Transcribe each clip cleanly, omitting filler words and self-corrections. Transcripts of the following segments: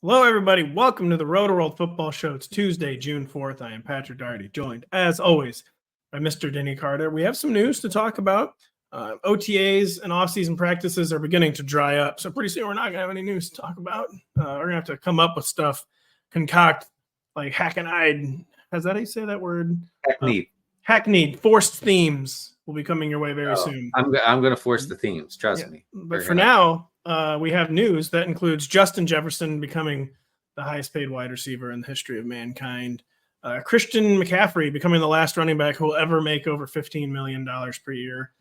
Hello, everybody. Welcome to the Rotoworld Football Show. It's Tuesday, June 4th. I am Patrick Daugherty, joined, as always, by Mr. Denny Carter. We have some news to talk about. OTAs and off-season practices are beginning to dry up, so pretty soon we're not going to have any news to talk about. We're going to have to come up with stuff, concoct, like hackneyed. Is that how you say that word? Hackneyed. Forced themes will be coming your way very soon. I'm going to force the themes. Trust me. But for now, we have news that includes Justin Jefferson becoming the highest paid wide receiver in the history of mankind. Christian McCaffrey becoming the last running back who will ever make over $15 million per year.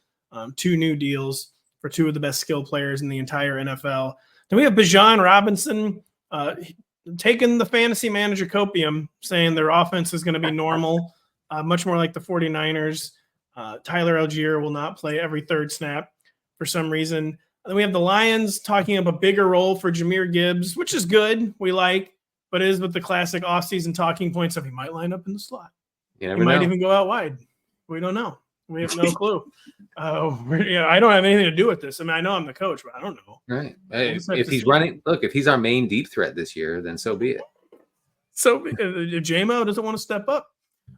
2 new deals for 2 of the best skill players in the entire NFL. Then we have Bijan Robinson taking the fantasy manager copium, saying their offense is going to be normal, much more like the 49ers. Tyler Algier will not play every third snap for some reason. And then we have the Lions talking up a bigger role for Jahmyr Gibbs, which is good. We like, but it is with the classic offseason talking points of he might line up in the slot. He might even go out wide. We don't know. We have no clue. I don't have anything to do with this. I mean, I know I'm the coach, but I don't know. Right. If he's running, if he's our main deep threat this year, then so be it. So if J-Mo doesn't want to step up,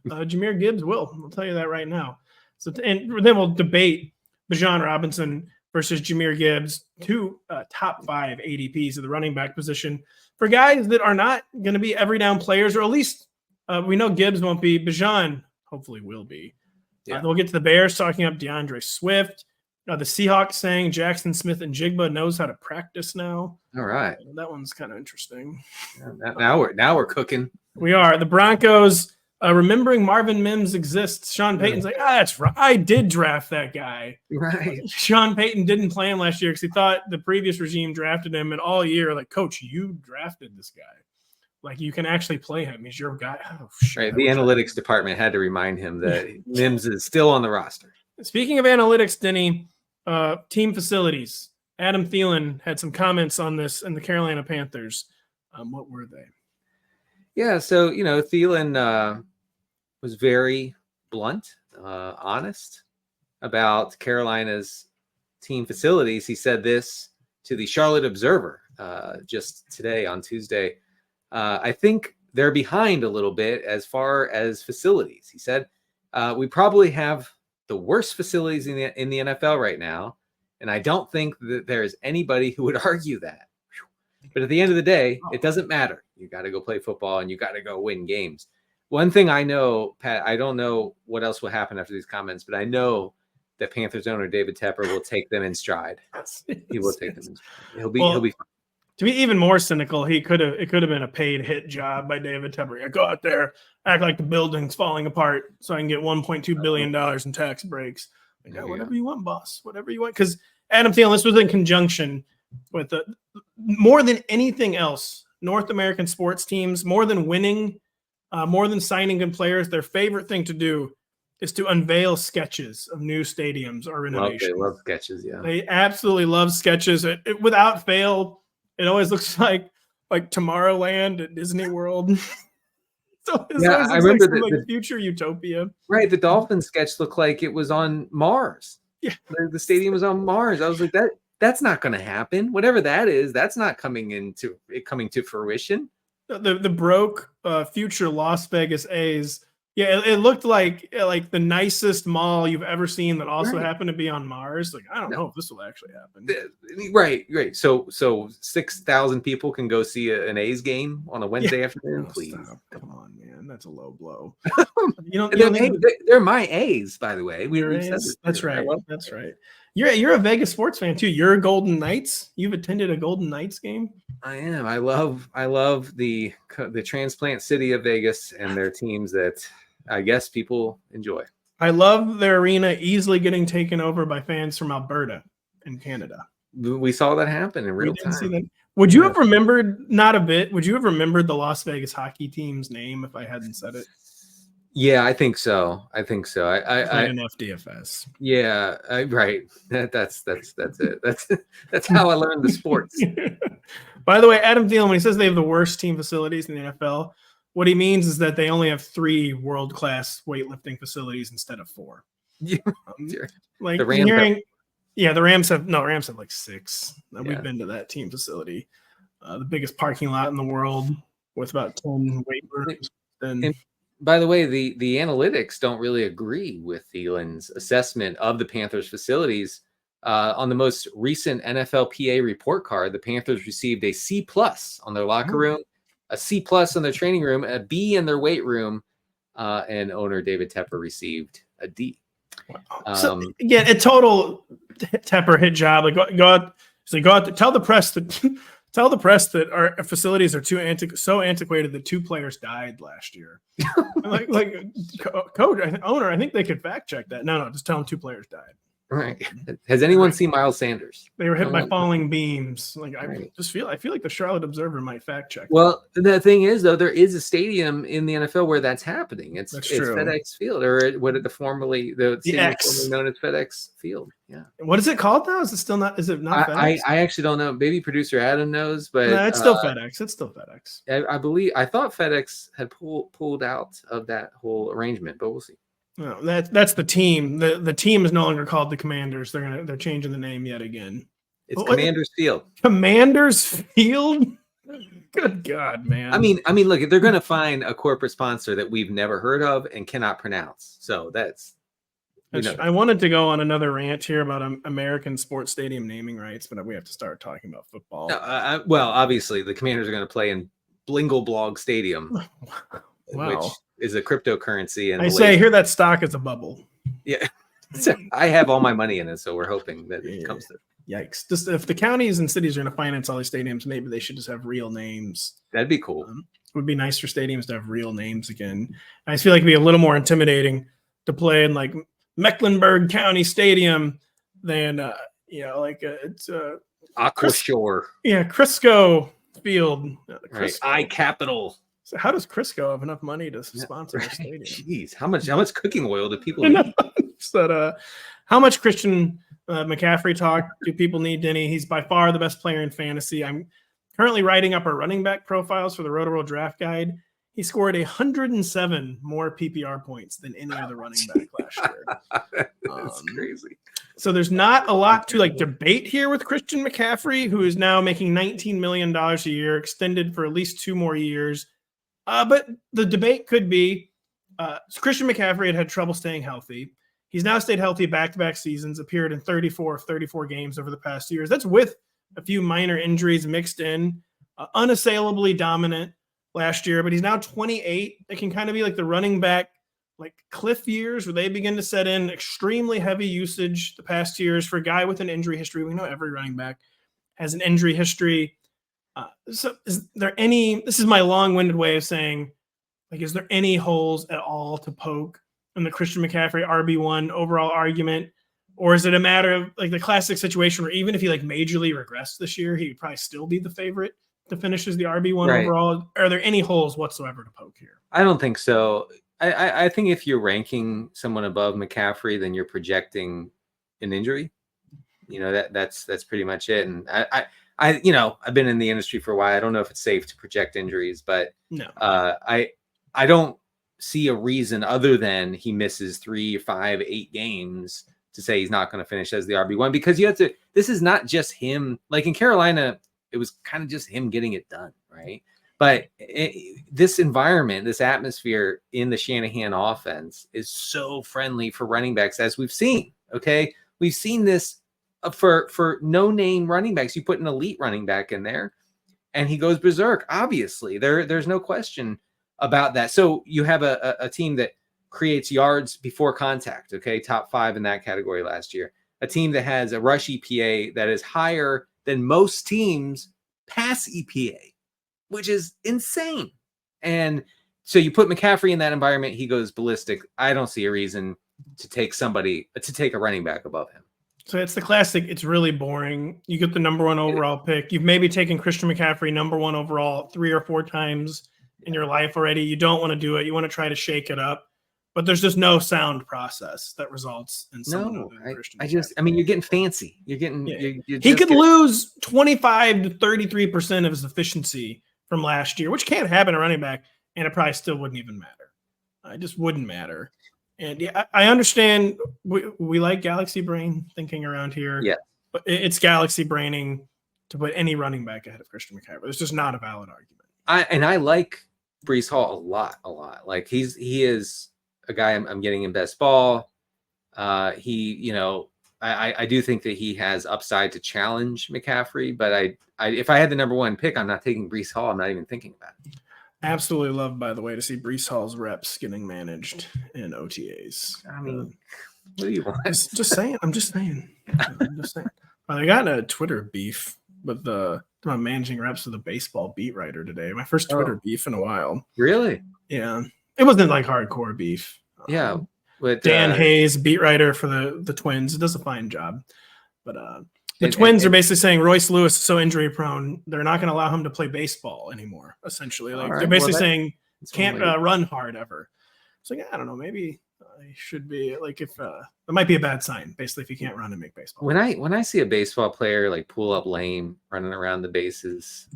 Jahmyr Gibbs will. I'll tell you that right now. So and then we'll debate Bijan Robinson versus Jahmyr Gibbs, 2 top-5 ADPs of the running back position for guys that are not going to be every down players, or at least we know Gibbs won't be. Bijan hopefully will be. Then we'll get to the Bears talking up DeAndre Swift. The Seahawks saying Jaxon Smith-Njigba knows how to practice now. All right. That one's kind of interesting. Now we're cooking. We are. The Broncos remembering Marvin Mims exists. Sean Payton's like, that's right. I did draft that guy. Right. Sean Payton didn't play him last year because he thought the previous regime drafted him, and all year, like, Coach, you drafted this guy. Like, you can actually play him. He's your guy. Oh, shit. Right. The analytics department had to remind him that Mims is still on the roster. Speaking of analytics, Denny, team facilities. Adam Thielen had some comments on this in the Carolina Panthers. What were they? Yeah, so, Thielen was very blunt, honest about Carolina's team facilities. He said this to the Charlotte Observer just today on Tuesday. I think they're behind a little bit as far as facilities. He said, we probably have the worst facilities in the NFL right now, and I don't think that there's anybody who would argue that. But at the end of the day, it doesn't matter. You got to go play football, and you got to go win games. One thing I know, Pat, I don't know what else will happen after these comments, but I know that Panthers owner David Tepper will take them in stride. He will take them in stride. He'll be fine. To be even more cynical, it could have been a paid hit job by David Tepper. Go out there, act like the building's falling apart so I can get $1.2 billion in tax breaks. Whatever you want, boss. Whatever you want. Because Adam Thielen, this was in conjunction with more than anything else, North American sports teams, more than winning, more than signing good players, their favorite thing to do is to unveil sketches of new stadiums or renovations. They love sketches, yeah. They absolutely love sketches. Without fail, it always looks like Tomorrowland at Disney World. So I remember the future utopia. Right, the Dolphins sketch looked like it was on Mars. Yeah, the stadium was on Mars. I was like, that's not going to happen. Whatever that is, that's not coming to fruition. The broke future Las Vegas A's. Yeah, it looked like the nicest mall you've ever seen that also happened to be on Mars. Like, I don't know if this will actually happen. Right. So 6,000 people can go see an A's game on a Wednesday afternoon, please. Stop. Come on, man. That's a low blow. They're my A's, by the way. That's right. That's right. You're a Vegas sports fan too. You're a Golden Knights. You've attended a Golden Knights game. I am. I love the transplant city of Vegas and their teams that I guess people enjoy. I love their arena easily getting taken over by fans from Alberta in Canada. We saw that happen in real time. Would you have remembered? Not a bit. Would you have remembered the Las Vegas hockey team's name if I hadn't said it? Yeah, I think so. I enough DFS. Yeah, right. That's it. That's how I learned the sports. By the way, Adam Thielen, when he says they have the worst team facilities in the NFL, what he means is that they only have 3 world-class weightlifting facilities instead of 4. Yeah. Like the Rams the Rams have like 6. We've been to that team facility. the biggest parking lot in the world with about 10 weight rooms. And by the way, the analytics don't really agree with Thielen's assessment of the Panthers facilities. On the most recent NFLPA report card, the Panthers received a C+ on their locker room, a C+ on their training room, a B in their weight room, and owner David Tepper received a D. Wow. So again, a total Tepper hit job. Like go out, tell the press that our facilities are so antiquated that 2 players died last year. like coach, owner, I think they could fact check that. No, just tell them 2 players died. Right. Has anyone seen Miles Sanders? They were hit by falling beams. Like I feel like the Charlotte Observer might fact check. Well, the thing is, though, there is a stadium in the NFL where that's happening. It's FedEx Field, or what the stadium formerly known as FedEx Field. Yeah. What is it called now? Is it still not? Is it not FedEx? I actually don't know. Maybe producer Adam knows, but no, it's still FedEx. It's still FedEx. I thought FedEx had pulled out of that whole arrangement, but we'll see. No, that's the team. The team is no longer called the Commanders. They're changing the name yet again. It's Commanders Field. Commanders Field? Good God, man. I mean, look, they're going to find a corporate sponsor that we've never heard of and cannot pronounce. So that's I wanted to go on another rant here about American sports stadium naming rights, but we have to start talking about football. Well, obviously, the Commanders are going to play in Blingle Stadium. Wow. Which is a cryptocurrency. And I hear that stock is a bubble. Yeah. So I have all my money in it, so we're hoping that it comes through. Yikes. Just if the counties and cities are going to finance all these stadiums, maybe they should just have real names. That'd be cool. It would be nice for stadiums to have real names again. I just feel like it'd be a little more intimidating to play in like Mecklenburg County Stadium than, it's Aqua Shore. Yeah, Crisco Field. Right. Capital. So how does Crisco have enough money to sponsor a stadium? Jeez, how much cooking oil do people need? So, how much Christian McCaffrey talk do people need, Denny? He's by far the best player in fantasy. I'm currently writing up our running back profiles for the Rotoworld draft guide. He scored 107 more PPR points than any other running back last year. That's crazy. So there's not a lot to debate here with Christian McCaffrey, who is now making $19 million a year, extended for at least 2 more years. But the debate could be Christian McCaffrey had trouble staying healthy. He's now stayed healthy back-to-back seasons, appeared in 34 of 34 games over the past years. That's with a few minor injuries mixed in. Unassailably dominant last year, but he's now 28. It can kind of be like the running back, like cliff years where they begin to set in extremely heavy usage the past years for a guy with an injury history. We know every running back has an injury history. So is there this is my long-winded way of saying, is there any holes at all to poke in the Christian McCaffrey RB1 overall argument? Or is it a matter of the classic situation where even if he majorly regressed this year, he would probably still be the favorite to finish as the RB1 overall? Are there any holes whatsoever to poke here? I don't think so. I think if you're ranking someone above McCaffrey, then you're projecting an injury. That's pretty much it. And I've been in the industry for a while. I don't know if it's safe to project injuries, but no. I don't see a reason other than he misses 3, 5, 8 games to say he's not going to finish as the RB1, because this is not just him. Like in Carolina, it was kind of just him getting it done, right? But this environment, this atmosphere in the Shanahan offense is so friendly for running backs, as we've seen. Okay, we've seen this for no-name running backs. You put an elite running back in there, and he goes berserk. Obviously, there's no question about that. So you have a team that creates yards before contact. Okay, top 5 in that category last year. A team that has a rush EPA that is higher than most teams' pass EPA, which is insane. And so you put McCaffrey in that environment, he goes ballistic. I don't see a reason to take a running back above him. So it's the classic, it's really boring. You get the number 1 overall pick. You've maybe taken Christian McCaffrey number 1 overall 3 or 4 times in your life already. You don't want to do it. You want to try to shake it up. But there's just no sound process that results in someone other than Christian McCaffrey. You're getting fancy. You're getting. He could lose 25 to 33% of his efficiency from last year, which can't happen to running back, and it probably still wouldn't even matter. It just wouldn't matter. And yeah, I understand we like galaxy brain thinking around here. Yeah, but it's galaxy braining to put any running back ahead of Christian McCaffrey. It's just not a valid argument. I like Breece Hall a lot. Like he is a guy I'm getting in best ball. He, you know, I do think that he has upside to challenge McCaffrey, but I if I had the number one pick, I'm not taking Breece Hall. I'm not even thinking about it. Absolutely love, by the way, to see Breece Hall's reps getting managed in OTAs. I mean, what do you want? Just saying. I'm just saying. I got a Twitter beef with my managing reps with a baseball beat writer today. My first Twitter beef in a while. Really? Yeah. It wasn't like hardcore beef. Yeah. But Dan Hayes, beat writer for the Twins, does a fine job. But the Twins are basically saying Royce Lewis is so injury prone, they're not going to allow him to play baseball anymore. Essentially, like they're basically saying can't run hard ever. So yeah, I don't know. Maybe I should be like if that might be a bad sign. Basically, if you can't run and make baseball. When I see a baseball player like pull up lame, running around the bases,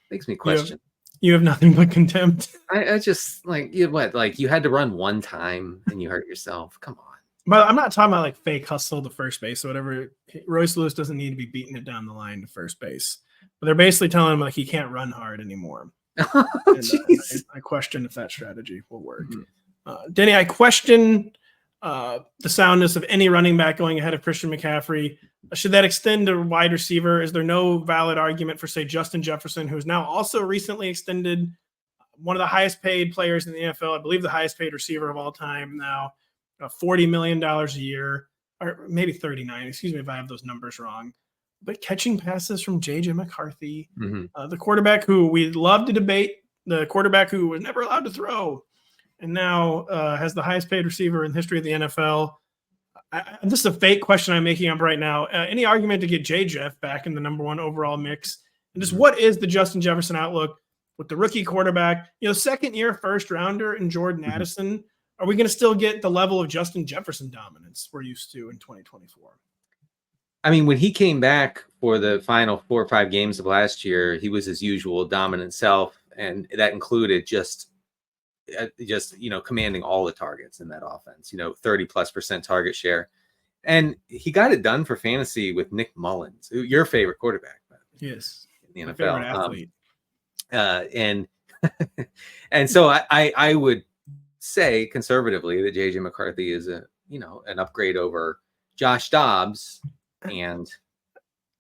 makes me question. You have nothing but contempt. I just like you had to run one time and you hurt yourself. Come on. But I'm not talking about like fake hustle to first base or whatever. Royce Lewis doesn't need to be beating it down the line to first base. But they're basically telling him like he can't run hard anymore. I question if that strategy will work. Denny, I question the soundness of any running back going ahead of Christian McCaffrey. Should that extend to wide receiver? Is there no valid argument for, say, Justin Jefferson, who's now also recently extended, one of the highest paid players in the NFL, I believe the highest paid receiver of all time now, $40 million a year, or maybe 39. Excuse me if I have those numbers wrong. But catching passes from J.J. McCarthy, the quarterback who we love to debate, the quarterback who was never allowed to throw, and now has the highest paid receiver in the history of the NFL. This is a fake question I'm making up right now. Any argument to get J.Jeff back in the number one overall mix? And just what is the Justin Jefferson outlook with the rookie quarterback? You know, second-year first-rounder in Jordan Addison. Are we going to still get the level of Justin Jefferson dominance we're used to in 2024? I mean, when he came back for the final 4 or 5 games of last year, he was his usual dominant self, and that included just commanding all the targets in that offense. 30+% target share, and he got it done for fantasy with Nick Mullins, your favorite quarterback. Yes, in the NFL, favorite athlete. And so I would say conservatively that J.J. McCarthy is an upgrade over Josh Dobbs. And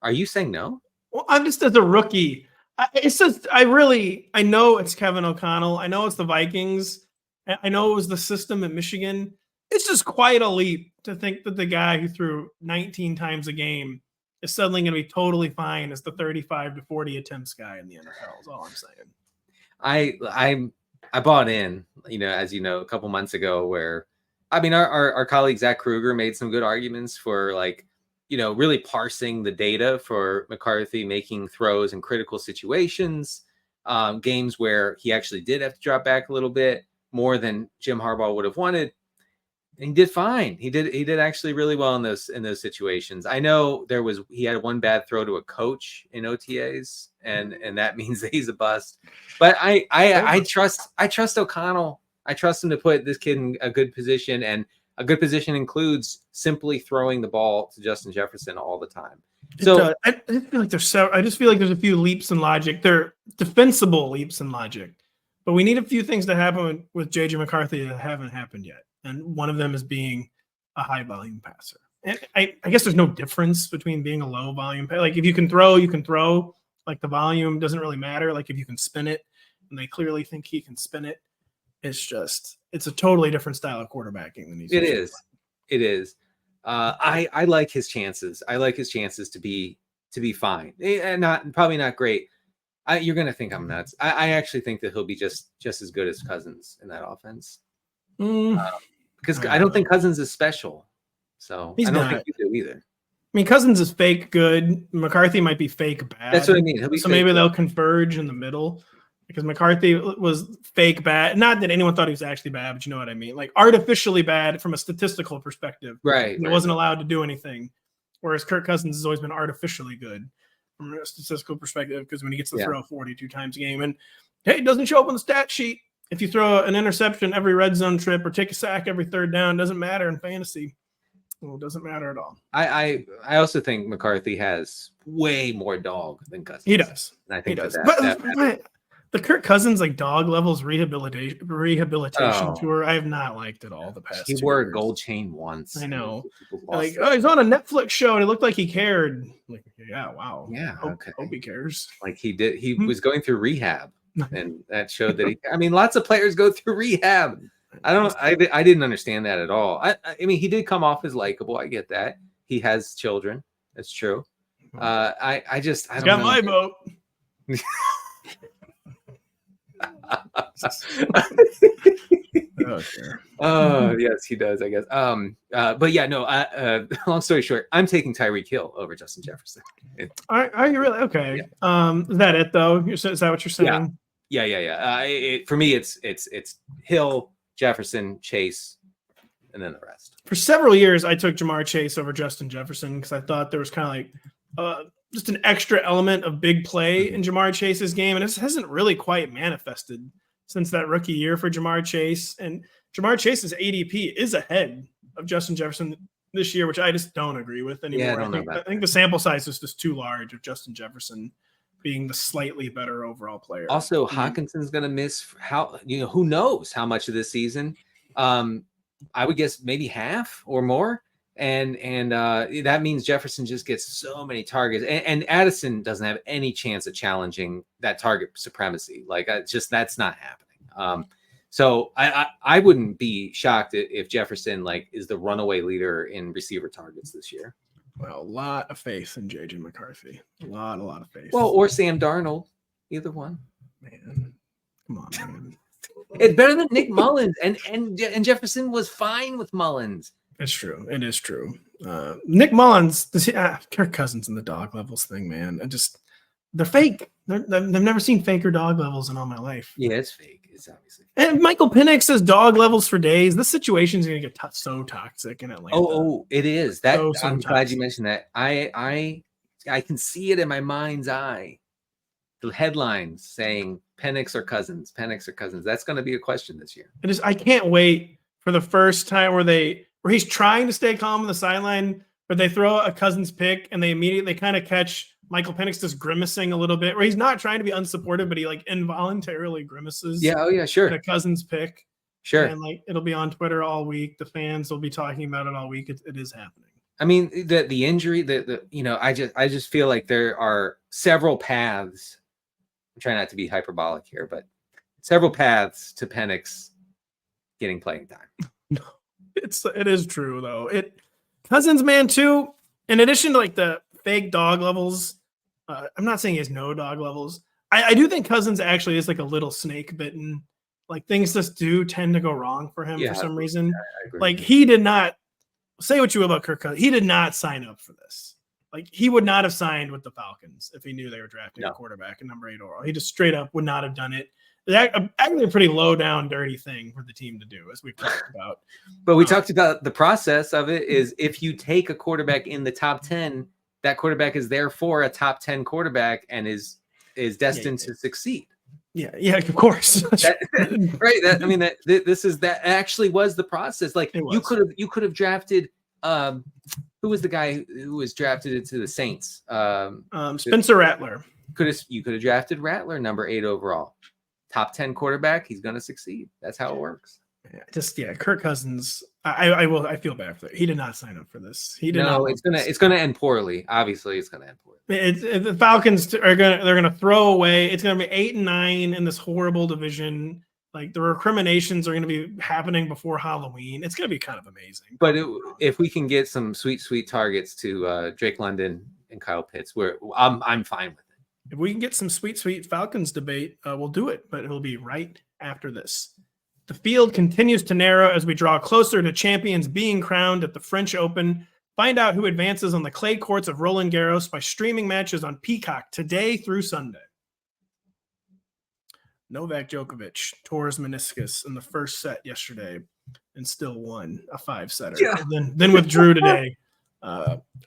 are you saying no? Well, I'm just as a rookie. I know it's Kevin O'Connell. I know it's the Vikings. I know it was the system at Michigan. It's just quite a leap to think that the guy who threw 19 times a game is suddenly going to be totally fine as the 35 to 40 attempts guy in the NFL. Is all I'm saying. I bought in, as you know, a couple months ago where, I mean, our colleague Zach Kruger made some good arguments for really parsing the data for McCarthy making throws in critical situations, games where he actually did have to drop back a little bit more than Jim Harbaugh would have wanted. And he did fine. He did actually really well in those situations. I know he had one bad throw to a coach in OTAs, and that means that he's a bust. But I trust O'Connell. I trust him to put this kid in a good position, and a good position includes simply throwing the ball to Justin Jefferson all the time. So I feel like I just feel like there's a few leaps in logic. They're defensible leaps in logic, but we need a few things to happen with J.J. McCarthy that haven't happened yet. And one of them is being a high volume passer. And I guess there's no difference between being a low volume passer. Like if you can throw, you can throw. Like the volume doesn't really matter. Like if you can spin it, and they clearly think he can spin it, it's a totally different style of quarterbacking than he's. It is. I like his chances. I like his chances to be fine, and probably not great. You're gonna think I'm nuts. I actually think that he'll be just as good as Cousins in that offense. Because I don't think Cousins is special, so I don't think you do either. I mean, Cousins is fake good. McCarthy might be fake bad. That's what I mean. So maybe they'll converge in the middle. Because McCarthy was fake bad. Not that anyone thought he was actually bad, but you know what I mean. Like artificially bad from a statistical perspective. Right. He wasn't allowed to do anything. Whereas Kirk Cousins has always been artificially good from a statistical perspective because when he gets to throw 42 times a game. And hey, it doesn't show up on the stat sheet. If you throw an interception every red zone trip or take a sack every third down, it doesn't matter in fantasy. Well, it doesn't matter at all. I also think McCarthy has way more dog than Cousins. He does. And I think he does. that The Kirk Cousins like dog levels rehabilitation tour, I have not liked at all the past. He 2 wore years. a gold chain once. I know. Like, he's on a Netflix show and it looked like he cared. Like, yeah, wow. Yeah, Hope he cares. Like he did. He was going through rehab, and that showed that he. I mean, lots of players go through rehab. I didn't understand that at all. I mean, he did come off as likable. I get that. He has children. That's true. I don't got know. my vote. Oh yes, he does, I guess. But yeah, no. Long story short, I'm taking Tyreek Hill over Justin Jefferson. Are you really? Okay. Yeah. Is that it though? Is that what you're saying? Yeah. For me, it's Hill, Jefferson, Chase, and then the rest. For several years, I took Jahmyr Chase over Justin Jefferson because I thought there was kind of like just an extra element of big play in Jahmyr Chase's game, and it hasn't really quite manifested since that rookie year for Jahmyr Chase. And Jahmyr Chase's ADP is ahead of Justin Jefferson this year, which I just don't agree with anymore. Yeah, I think the sample size is just too large of Justin Jefferson being the slightly better overall player. Also, Hawkinson's going to miss who knows how much of this season. I would guess maybe half or more. And that means Jefferson just gets so many targets, and Addison doesn't have any chance of challenging that target supremacy. Like that's not happening. So I wouldn't be shocked if Jefferson is the runaway leader in receiver targets this year. Well, a lot of faith in J.J. McCarthy. A lot of faith. Well, or Sam Darnold, either one. Man, come on, man. It's better than Nick Mullins, and Jefferson was fine with Mullins. It's true. It is true. Nick Mullins, Kirk Cousins and the dog levels thing, man. They're fake. I've never seen faker dog levels in all my life. Yeah, it's fake. It's obviously fake. And Michael Penix says dog levels for days. This situation's going to get so toxic in Atlanta. Oh, it is. That so I'm toxic. glad you mentioned that. I can see it in my mind's eye. The headlines saying Penix or Cousins, Penix or Cousins. That's going to be a question this year. I can't wait for the first time where he's trying to stay calm on the sideline, but they throw a Cousins pick and they immediately kind of catch Michael Penix just grimacing a little bit, where he's not trying to be unsupportive, but he involuntarily grimaces. Yeah, oh yeah, sure. The Cousins pick. Sure. And it'll be on Twitter all week. The fans will be talking about it all week. It is happening. I mean, the injury, I just feel like there are several paths. I'm trying not to be hyperbolic here, but several paths to Penix getting playing time. No, it is true though. Cousins, man, too. In addition to the fake dog levels, I'm not saying he has no dog levels. I do think Cousins actually is a little snake bitten. Things just do tend to go wrong for him for some reason. I agree. He did not say what you will about Kirk Cousins. He did not sign up for this. He would not have signed with the Falcons if he knew they were drafting a quarterback at number 8 overall. He just straight up would not have done it. It's actually a pretty low down, dirty thing for the team to do, as we've talked about. But we talked about the process of it is if you take a quarterback in the top 10, that quarterback is therefore a top 10 quarterback and is destined to succeed. Yeah, of course. Right. That actually was the process. You could have drafted who was the guy who was drafted into the Saints? Spencer Rattler. You could have drafted Rattler number 8 overall. Top 10 quarterback, he's going to succeed. That's how it works. Kirk Cousins. I feel bad for that. He did not sign up for this. He did not. It's gonna end poorly. Obviously, it's gonna end poorly. The Falcons they're gonna throw away. It's gonna be 8 and 9 in this horrible division. The recriminations are gonna be happening before Halloween. It's gonna be kind of amazing. But if we can get some sweet targets to Drake London and Kyle Pitts, I'm fine with it. If we can get some sweet Falcons debate, we'll do it. But it'll be right after this. The field continues to narrow as we draw closer to champions being crowned at the French Open. Find out who advances on the clay courts of Roland Garros by streaming matches on Peacock today through Sunday. Novak Djokovic tore his meniscus in the first set yesterday and still won a 5-setter. Yeah. Then withdrew today.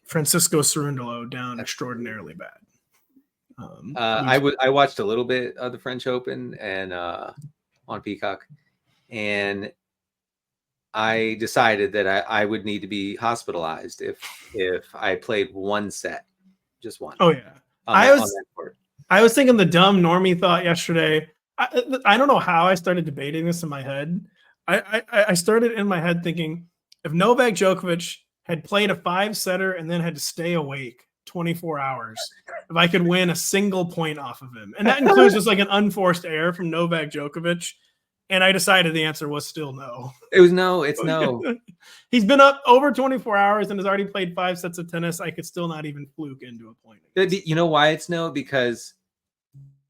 Francisco Cerundolo down extraordinarily bad. I watched a little bit of the French Open and on Peacock. And I decided that I would need to be hospitalized if I played one set, just one. Oh yeah, On that court. I was thinking the dumb normie thought yesterday. I don't know how I started debating this in my head. I started in my head thinking if Novak Djokovic had played a 5-setter and then had to stay awake 24 hours, if I could win a single point off of him, and that includes just like an unforced error from Novak Djokovic. And I decided the answer was still no. It was no. It's no. He's been up over 24 hours and has already played 5 sets of tennis. I could still not even fluke into a point. You know why it's no? Because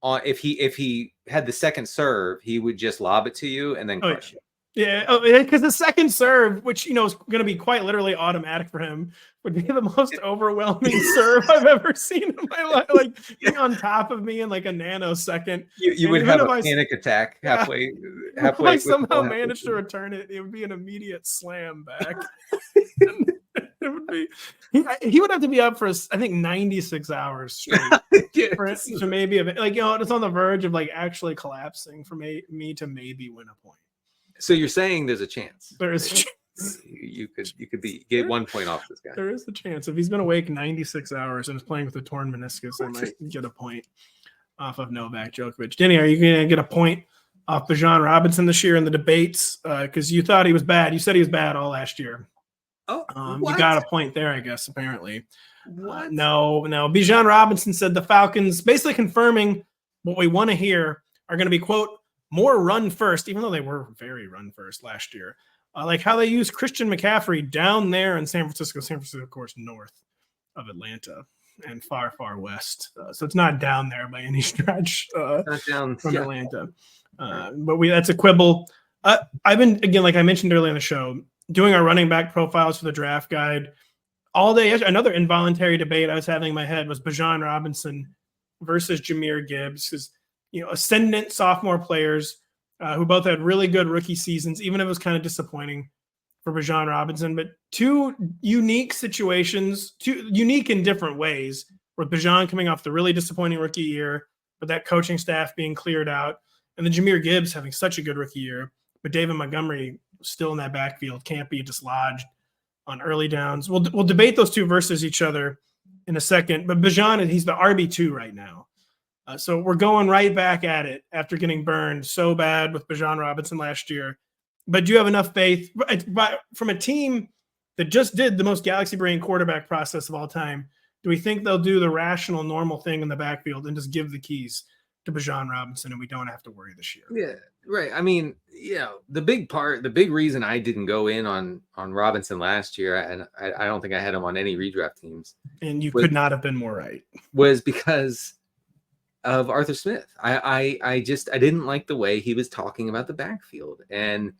if he had the second serve, he would just lob it to you and then crush it. Yeah, because the second serve, which is going to be quite literally automatic for him, would be the most overwhelming serve I've ever seen in my life. Like being on top of me in like a nanosecond. You would have a panic attack halfway. If I somehow managed to return it, it would be an immediate slam back. It would be. He would have to be up for I think 96 hours straight to maybe like it's on the verge of like actually collapsing for me to maybe win a point. So you're saying there's a chance? There is a chance. You could get 1 point off this guy. There is a chance. If he's been awake 96 hours and is playing with a torn meniscus, I might get a point off of Novak Djokovic. Denny, are you going to get a point off Bijan Robinson this year in the debates? Because you thought he was bad. You said he was bad all last year. Oh, you got a point there, I guess, apparently. What? No. Bijan Robinson said the Falcons, basically confirming what we want to hear, are going to be, quote, more run first, even though they were very run first last year. Like how they use Christian McCaffrey down there in San Francisco. San Francisco, of course, north of Atlanta and far, far west. So it's not down there by any stretch not down from Atlanta. But that's a quibble. I've been, again, like I mentioned earlier in the show, doing our running back profiles for the draft guide all day. Another involuntary debate I was having in my head was Bijan Robinson versus Jahmyr Gibbs, because ascendant sophomore players who both had really good rookie seasons, even if it was kind of disappointing for Bijan Robinson, but two unique situations, two unique in different ways, with Bijan coming off the really disappointing rookie year, with that coaching staff being cleared out, and then Jahmyr Gibbs having such a good rookie year, but David Montgomery still in that backfield, can't be dislodged on early downs. We'll debate those two versus each other in a second, but Bijan, he's the RB2 right now. So we're going right back at it after getting burned so bad with Bijan Robinson last year. But do you have enough faith from a team that just did the most galaxy brain quarterback process of all time? Do we think they'll do the rational, normal thing in the backfield and just give the keys to Bijan Robinson and we don't have to worry this year? Yeah, right. I mean, the big reason I didn't go in on Robinson last year, and I don't think I had him on any redraft teams. And you could not have been more right. Was because of Arthur Smith. I didn't like the way he was talking about the backfield, and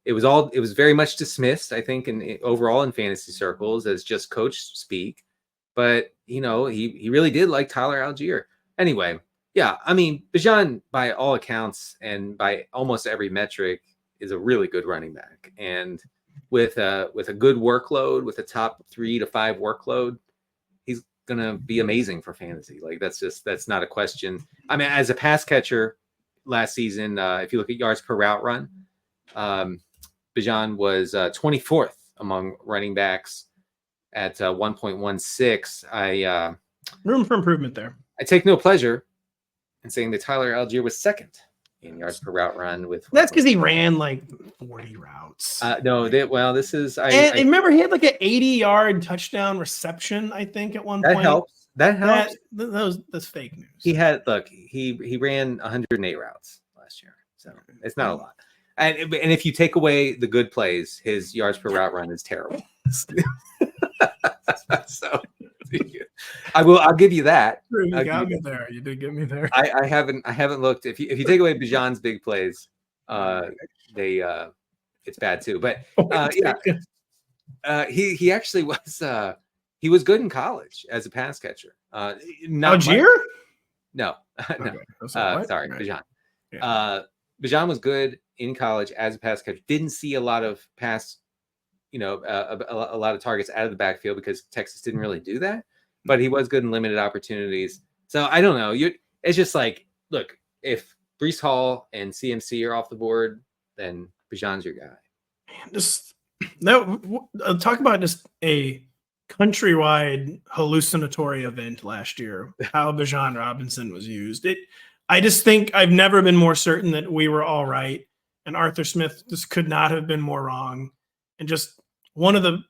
it was very much dismissed, I think, overall in fantasy circles as just coach speak. But he really did like Tyler Algier. Anyway, yeah, I mean, Bijan, by all accounts and by almost every metric, is a really good running back, and with a good workload, with a top 3 to 5 workload, he's gonna be amazing for fantasy. Like that's not a question. I mean, as a pass catcher last season, if you look at yards per route run, Bijan was 24th among running backs at 1.16. Room for improvement there. I take no pleasure in saying that Tyler Algier was second in yards per route run with. That's because he ran like 40 routes. This is. I remember he had like an 80-yard touchdown reception, I think, at one point. That helps. That's fake news. He ran 108 routes last year, so it's not a lot. And if you take away the good plays, his yards per route run is terrible. So I'll give you that. You got me there. You did get me there. I haven't looked. If you take away Bijan's big plays, it's bad too. But he actually was he was good in college as a pass catcher. Algier? No. Okay. Sorry, right. Bijan. Yeah. Bijan was good in college as a pass catcher. Didn't see a lot of pass, a lot of targets out of the backfield because Texas didn't really do that. But he was good in limited opportunities. So I don't know. It's just like, look, if Breece Hall and CMC are off the board, then Bijan's your guy. Just talk about just a countrywide hallucinatory event last year. How Bijan Robinson was used. I just think I've never been more certain that we were all right, and Arthur Smith just could not have been more wrong. And just one of the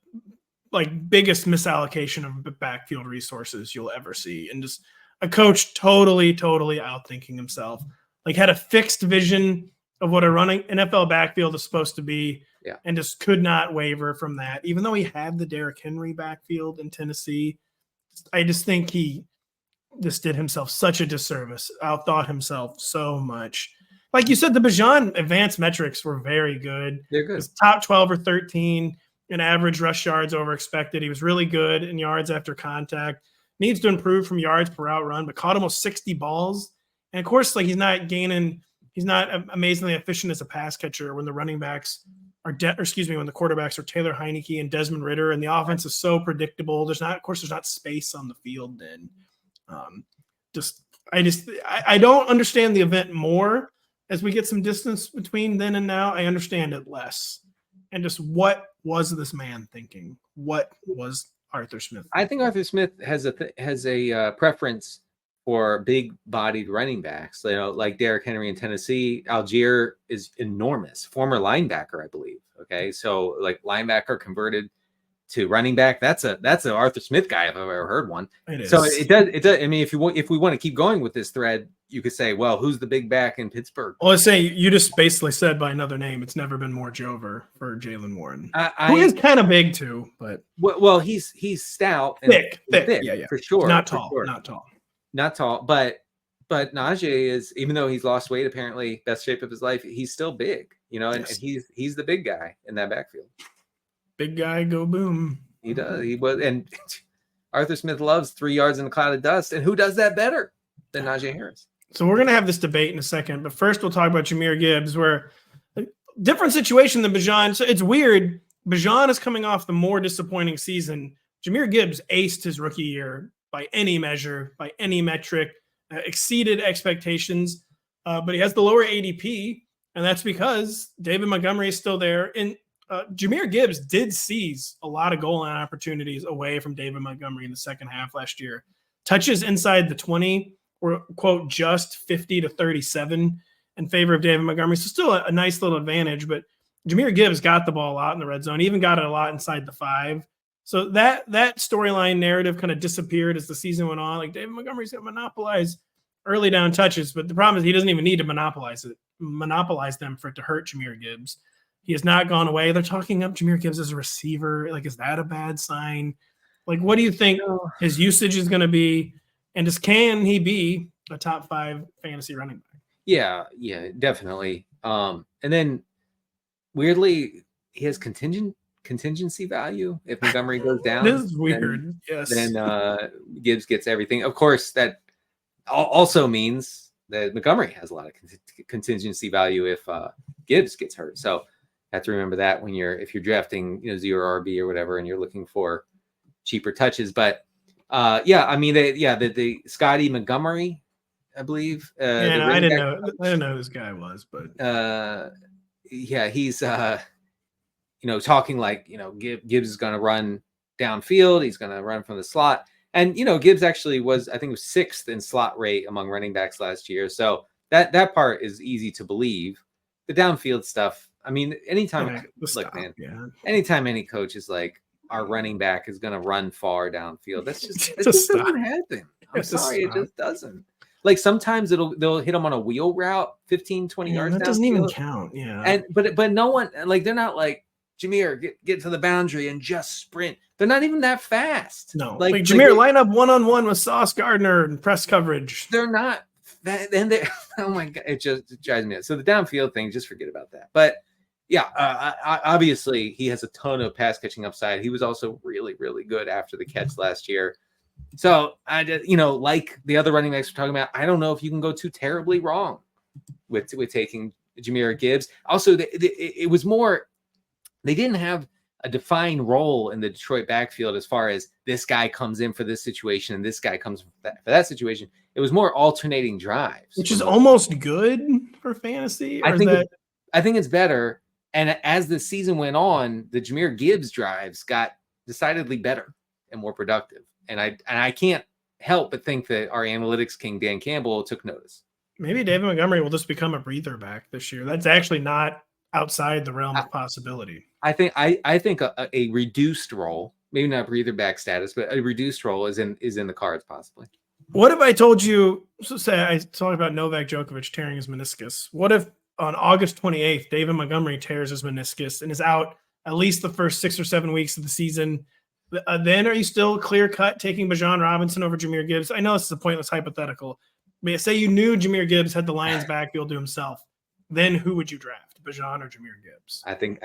biggest misallocation of backfield resources you'll ever see, and just a coach totally outthinking himself. Had a fixed vision of what a running NFL backfield is supposed to be, and just could not waver from that. Even though he had the Derrick Henry backfield in Tennessee, I just think he just did himself such a disservice, outthought himself so much. Like you said, the Bijan advanced metrics were very good. They're good. His top 12 or 13 in average rush yards over expected. He was really good in yards after contact. Needs to improve from yards per route run, but caught almost 60 balls. And of course, he's not amazingly efficient as a pass catcher when the running backs are when the quarterbacks are Taylor Heineke and Desmond Ridder, and the offense is so predictable. There's not space on the field then. I don't understand the event more as we get some distance between then and now. I understand it less. And just what was this man thinking? What was Arthur Smith thinking? I think Arthur Smith has a preference for big-bodied running backs, like Derrick Henry in Tennessee. Algier is enormous, former linebacker, I believe. Okay, so linebacker converted to running back. That's an Arthur Smith guy if I've ever heard one. It is. So it does. I mean, if we want to keep going with this thread, you could say, well, who's the big back in Pittsburgh? Well, I say you just basically said by another name. It's never been more Jover for Jaylen Warren, who is kind of big too, but he's stout and thick, yeah, for sure. Not tall. But Najee is, even though he's lost weight, apparently best shape of his life, he's still big, and he's the big guy in that backfield. Big guy, go boom. He does. He was, and Arthur Smith loves 3 yards in a cloud of dust, and who does that better than Najee Harris? So we're gonna have this debate in a second, but first we'll talk about Jahmyr Gibbs, where a different situation than Bijan. So it's weird. Bijan is coming off the more disappointing season. Jahmyr Gibbs aced his rookie year by any measure, by any metric, exceeded expectations, but he has the lower ADP, and that's because David Montgomery is still there. And Jahmyr Gibbs did seize a lot of goal line opportunities away from David Montgomery in the second half last year. Touches inside the 20 were, quote, just 50 to 37 in favor of David Montgomery. So still a nice little advantage, but Jahmyr Gibbs got the ball a lot in the red zone, even got it a lot inside the 5. So that storyline narrative kind of disappeared as the season went on. David Montgomery's going to monopolize early down touches, but the problem is he doesn't even need to monopolize them for it to hurt Jahmyr Gibbs. He has not gone away. They're talking up Jahmyr Gibbs as a receiver. Is that a bad sign? What do you think his usage is going to be? And just can he be a top 5 fantasy running back? Yeah, definitely. And then weirdly, he has contingency value. If Montgomery goes down, this is weird. Then Gibbs gets everything. Of course, that also means that Montgomery has a lot of contingency value if Gibbs gets hurt. So have to remember that if you're drafting 0 RB or whatever, and you're looking for cheaper touches. But the Scotty Montgomery, I believe. I didn't know who this guy was, but he's talking like Gibbs is going to run downfield. He's going to run from the slot, and Gibbs actually was, I think, was 6th in slot rate among running backs last year. So that part is easy to believe. The downfield stuff. I mean, anytime anytime any coach is like, our running back is going to run far downfield, it just doesn't happen. I'm sorry, it just doesn't. Sometimes they'll hit them on a wheel route, 15, 20 yards. That doesn't even count. Yeah. And but no one, they're not like, Jahmyr, get to the boundary and just sprint. They're not even that fast. No. Jahmyr, line up one-on-one with Sauce Gardner and press coverage. They're not that. And they, oh my God, it drives me nuts. So the downfield thing, just forget about that. But obviously he has a ton of pass catching upside. He was also really, really good after the catch last year. So I just, like the other running backs we're talking about, I don't know if you can go too terribly wrong with taking Jahmyr Gibbs. Also, it was more, they didn't have a defined role in the Detroit backfield as far as this guy comes in for this situation and this guy comes for that situation. It was more alternating drives, which is almost good for fantasy. I think it's better. And as the season went on, the Jahmyr Gibbs drives got decidedly better and more productive. And I can't help but think that our analytics king, Dan Campbell, took notice. Maybe David Montgomery will just become a breather back this year. That's actually not outside the realm of possibility. I think a reduced role, maybe not breather back status, but a reduced role is in the cards possibly. What if I told you, so say I talked about Novak Djokovic tearing his meniscus. What if on August 28th, David Montgomery tears his meniscus and is out at least the first 6 or 7 weeks of the season? Then are you still clear-cut taking Bijan Robinson over Jahmyr Gibbs? I know this is a pointless hypothetical. But say you knew Jahmyr Gibbs had the Lions backfield to himself. Then who would you draft, Bijan or Jahmyr Gibbs? I think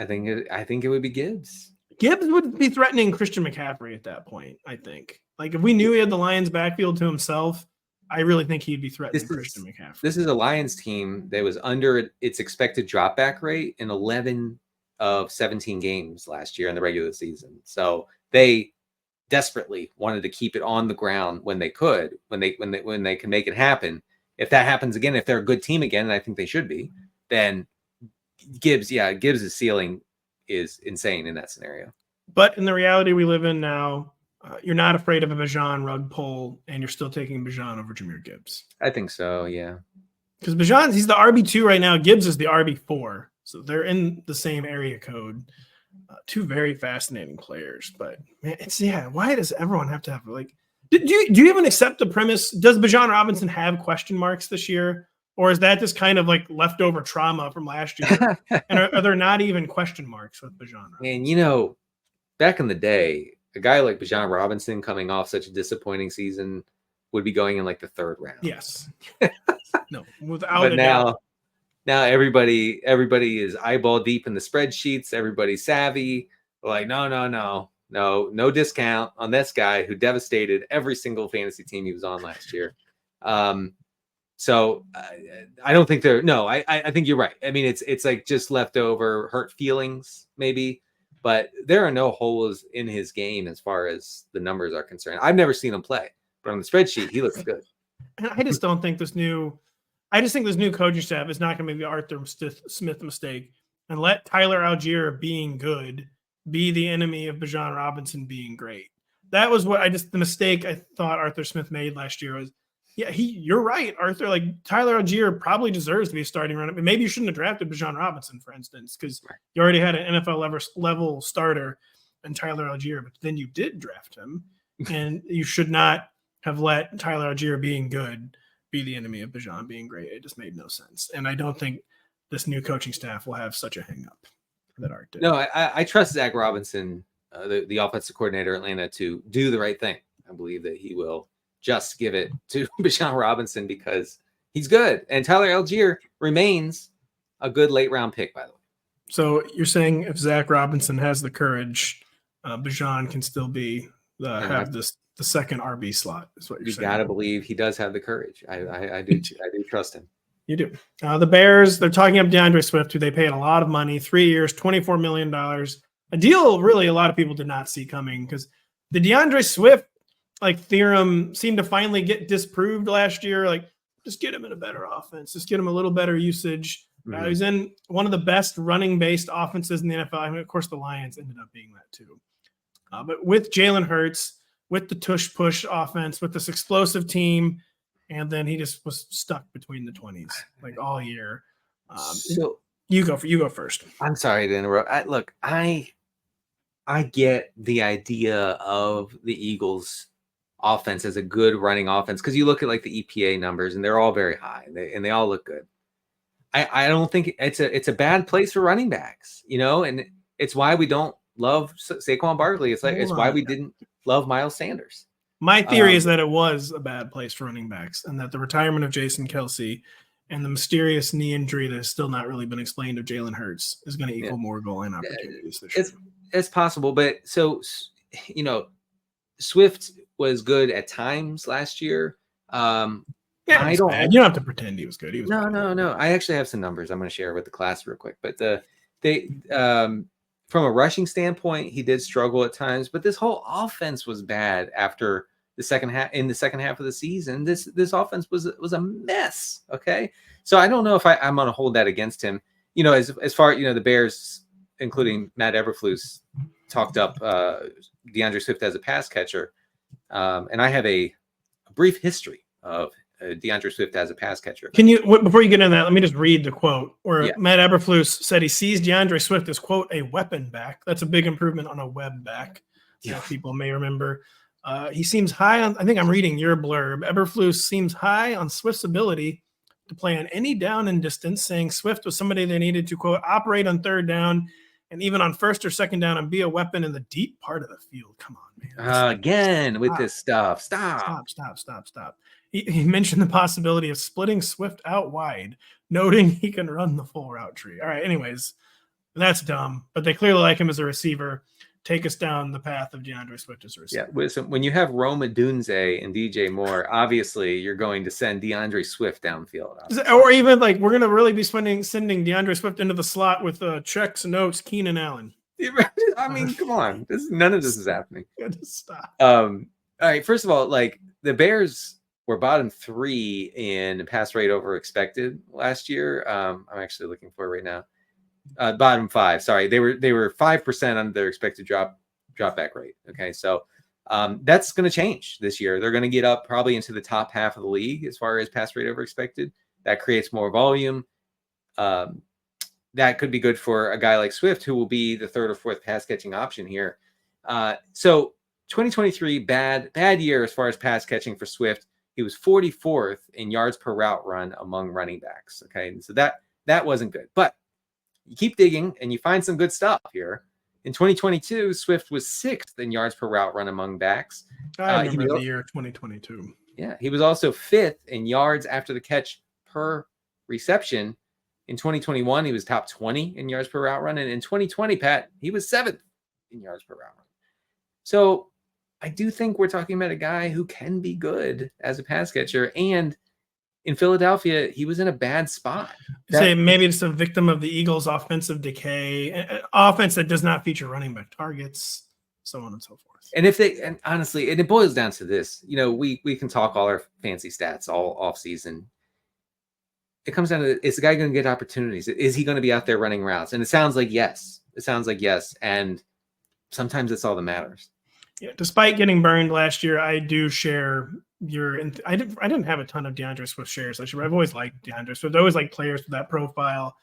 it would be Gibbs. Gibbs would be threatening Christian McCaffrey at that point, I think. Like, if we knew he had the Lions backfield to himself, I really think he'd be threatening Christian McCaffrey. This is a Lions team that was under its expected dropback rate in 11 of 17 games last year in the regular season. So they desperately wanted to keep it on the ground when they could, when they can make it happen. If that happens again, if they're a good team again, and I think they should be, then Gibbs' ceiling is insane in that scenario. But in the reality we live in now, you're not afraid of a Bijan rug pull, and you're still taking Bijan over Jahmyr Gibbs. I think so, yeah. Because Bijan, he's the RB2 right now. Gibbs is the RB4. So they're in the same area code. Two very fascinating players. But, man, why does everyone have to have, like, do you even accept the premise? Does Bijan Robinson have question marks this year? Or is that just kind of like leftover trauma from last year? And are there not even question marks with Bijan Robinson? And, back in the day, a guy like Bijan Robinson coming off such a disappointing season would be going in like the 3rd round. Yes. No, without a doubt. Now everybody is eyeball deep in the spreadsheets. Everybody's savvy. Like, no discount on this guy who devastated every single fantasy team he was on last year. So I don't think I think you're right. I mean, it's like just leftover hurt feelings maybe, but there are no holes in his game as far as the numbers are concerned. I've never seen him play, but on the spreadsheet, he looks good. And I just don't think this new coaching staff is not going to make the Arthur Smith mistake and let Tyler Algier being good be the enemy of Bijan Robinson being great. That was the mistake I thought Arthur Smith made last year was, you're right, Arthur. Like, Tyler Algier probably deserves to be a starting runner. Maybe you shouldn't have drafted Bijan Robinson, for instance, because you already had an NFL level starter in Tyler Algier, but then you did draft him, and you should not have let Tyler Algier being good be the enemy of Bijan being great. It just made no sense. And I don't think this new coaching staff will have such a hang-up that Art did. No, I trust Zach Robinson, the offensive coordinator at Atlanta, to do the right thing. I believe that he will just give it to Bijan Robinson because he's good. And Tyler Algier remains a good late-round pick, by the way. So you're saying if Zach Robinson has the courage, Bijan can still be the second RB slot is what you're saying. You got to believe he does have the courage. I do trust him. You do. The Bears, they're talking up DeAndre Swift, who they paid a lot of money, 3 years, $24 million. A deal really a lot of people did not see coming because the DeAndre Swift theorem seemed to finally get disproved last year. Like, just get him in a better offense. Just get him a little better usage. Mm-hmm. He's in one of the best running-based offenses in the NFL. I mean, of course, the Lions ended up being that too. But with Jalen Hurts, with the tush-push offense, with this explosive team, and then he just was stuck between the 20s all year. So you go first. I'm sorry to interrupt. I get the idea of the Eagles' offense as a good running offense because you look at the EPA numbers and they're all very high and they all look good. I don't think it's a bad place for running backs, and it's why we don't love Saquon Barkley. It's why we didn't love Miles Sanders. My theory is that it was a bad place for running backs and that the retirement of Jason Kelce and the mysterious knee injury that has still not really been explained of Jalen Hurts is going to equal more goal line opportunities this year. It's possible, but Swift was good at times last year. You don't have to pretend he was good. He was No. I actually have some numbers I'm going to share with the class real quick, but from a rushing standpoint, he did struggle at times, but this whole offense was bad after the second half of the season. This offense was a mess. Okay. So I don't know if I'm going to hold that against him. as far, the Bears, including Matt Eberflus, talked up DeAndre Swift as a pass catcher. And I have a brief history of DeAndre Swift as a pass catcher. Can you, before you get into that, let me just read the quote where Yeah. Matt Eberflus said he sees DeAndre Swift as, quote, a weapon back. That's a big improvement on a web back. Yeah. People may remember. He seems high on, I think I'm reading your blurb. Eberflus seems high on Swift's ability to play on any down and distance, saying Swift was somebody they needed to, quote, operate on third down and even on first or second down and be a weapon in the deep part of the field. Come on, man. Again with this stuff. Stop. He mentioned the possibility of splitting Swift out wide, noting he can run the full route tree. All right, anyways, that's dumb, but they clearly like him as a receiver. Take us down the path of DeAndre Swift as a receiver. Yeah, so when you have Rome Odunze and DJ Moore, obviously you're going to send DeAndre Swift downfield. Or even like we're going to really be sending DeAndre Swift into the slot with checks, notes, Keenan Allen. I mean, come on. None of this is happening. Stop. All right, first of all, like the Bears were bottom 3 in pass rate over expected last year. I'm actually looking for it right now. Bottom 5. Sorry, they were 5% on their expected drop back rate. Okay, so that's going to change this year. They're going to get up probably into the top half of the league as far as pass rate over expected. That creates more volume. That could be good for a guy like Swift, who will be the third or fourth pass catching option here. So 2023 bad year as far as pass catching for Swift. He was 44th in yards per route run among running backs. Okay, and so that wasn't good, but you keep digging and you find some good stuff here. In 2022, Swift was 6th in yards per route run among backs. I remember the year 2022. Yeah, he was also 5th in yards after the catch per reception. In 2021, he was top 20 in yards per route run. And in 2020, Pat, he was 7th in yards per route run. So I do think we're talking about a guy who can be good as a pass catcher. And in Philadelphia, he was in a bad spot. Say maybe it's a victim of the Eagles' offensive decay, offense that does not feature running back targets, so on and so forth. And honestly, it boils down to this. We can talk all our fancy stats all off season. It comes down to, is the guy going to get opportunities? Is he going to be out there running routes? And it sounds like yes. And sometimes that's all that matters. Yeah, despite getting burned last year, I do share your. I didn't have a ton of DeAndre Swift shares last year, but I've always liked DeAndre Swift. I always like players with that profile.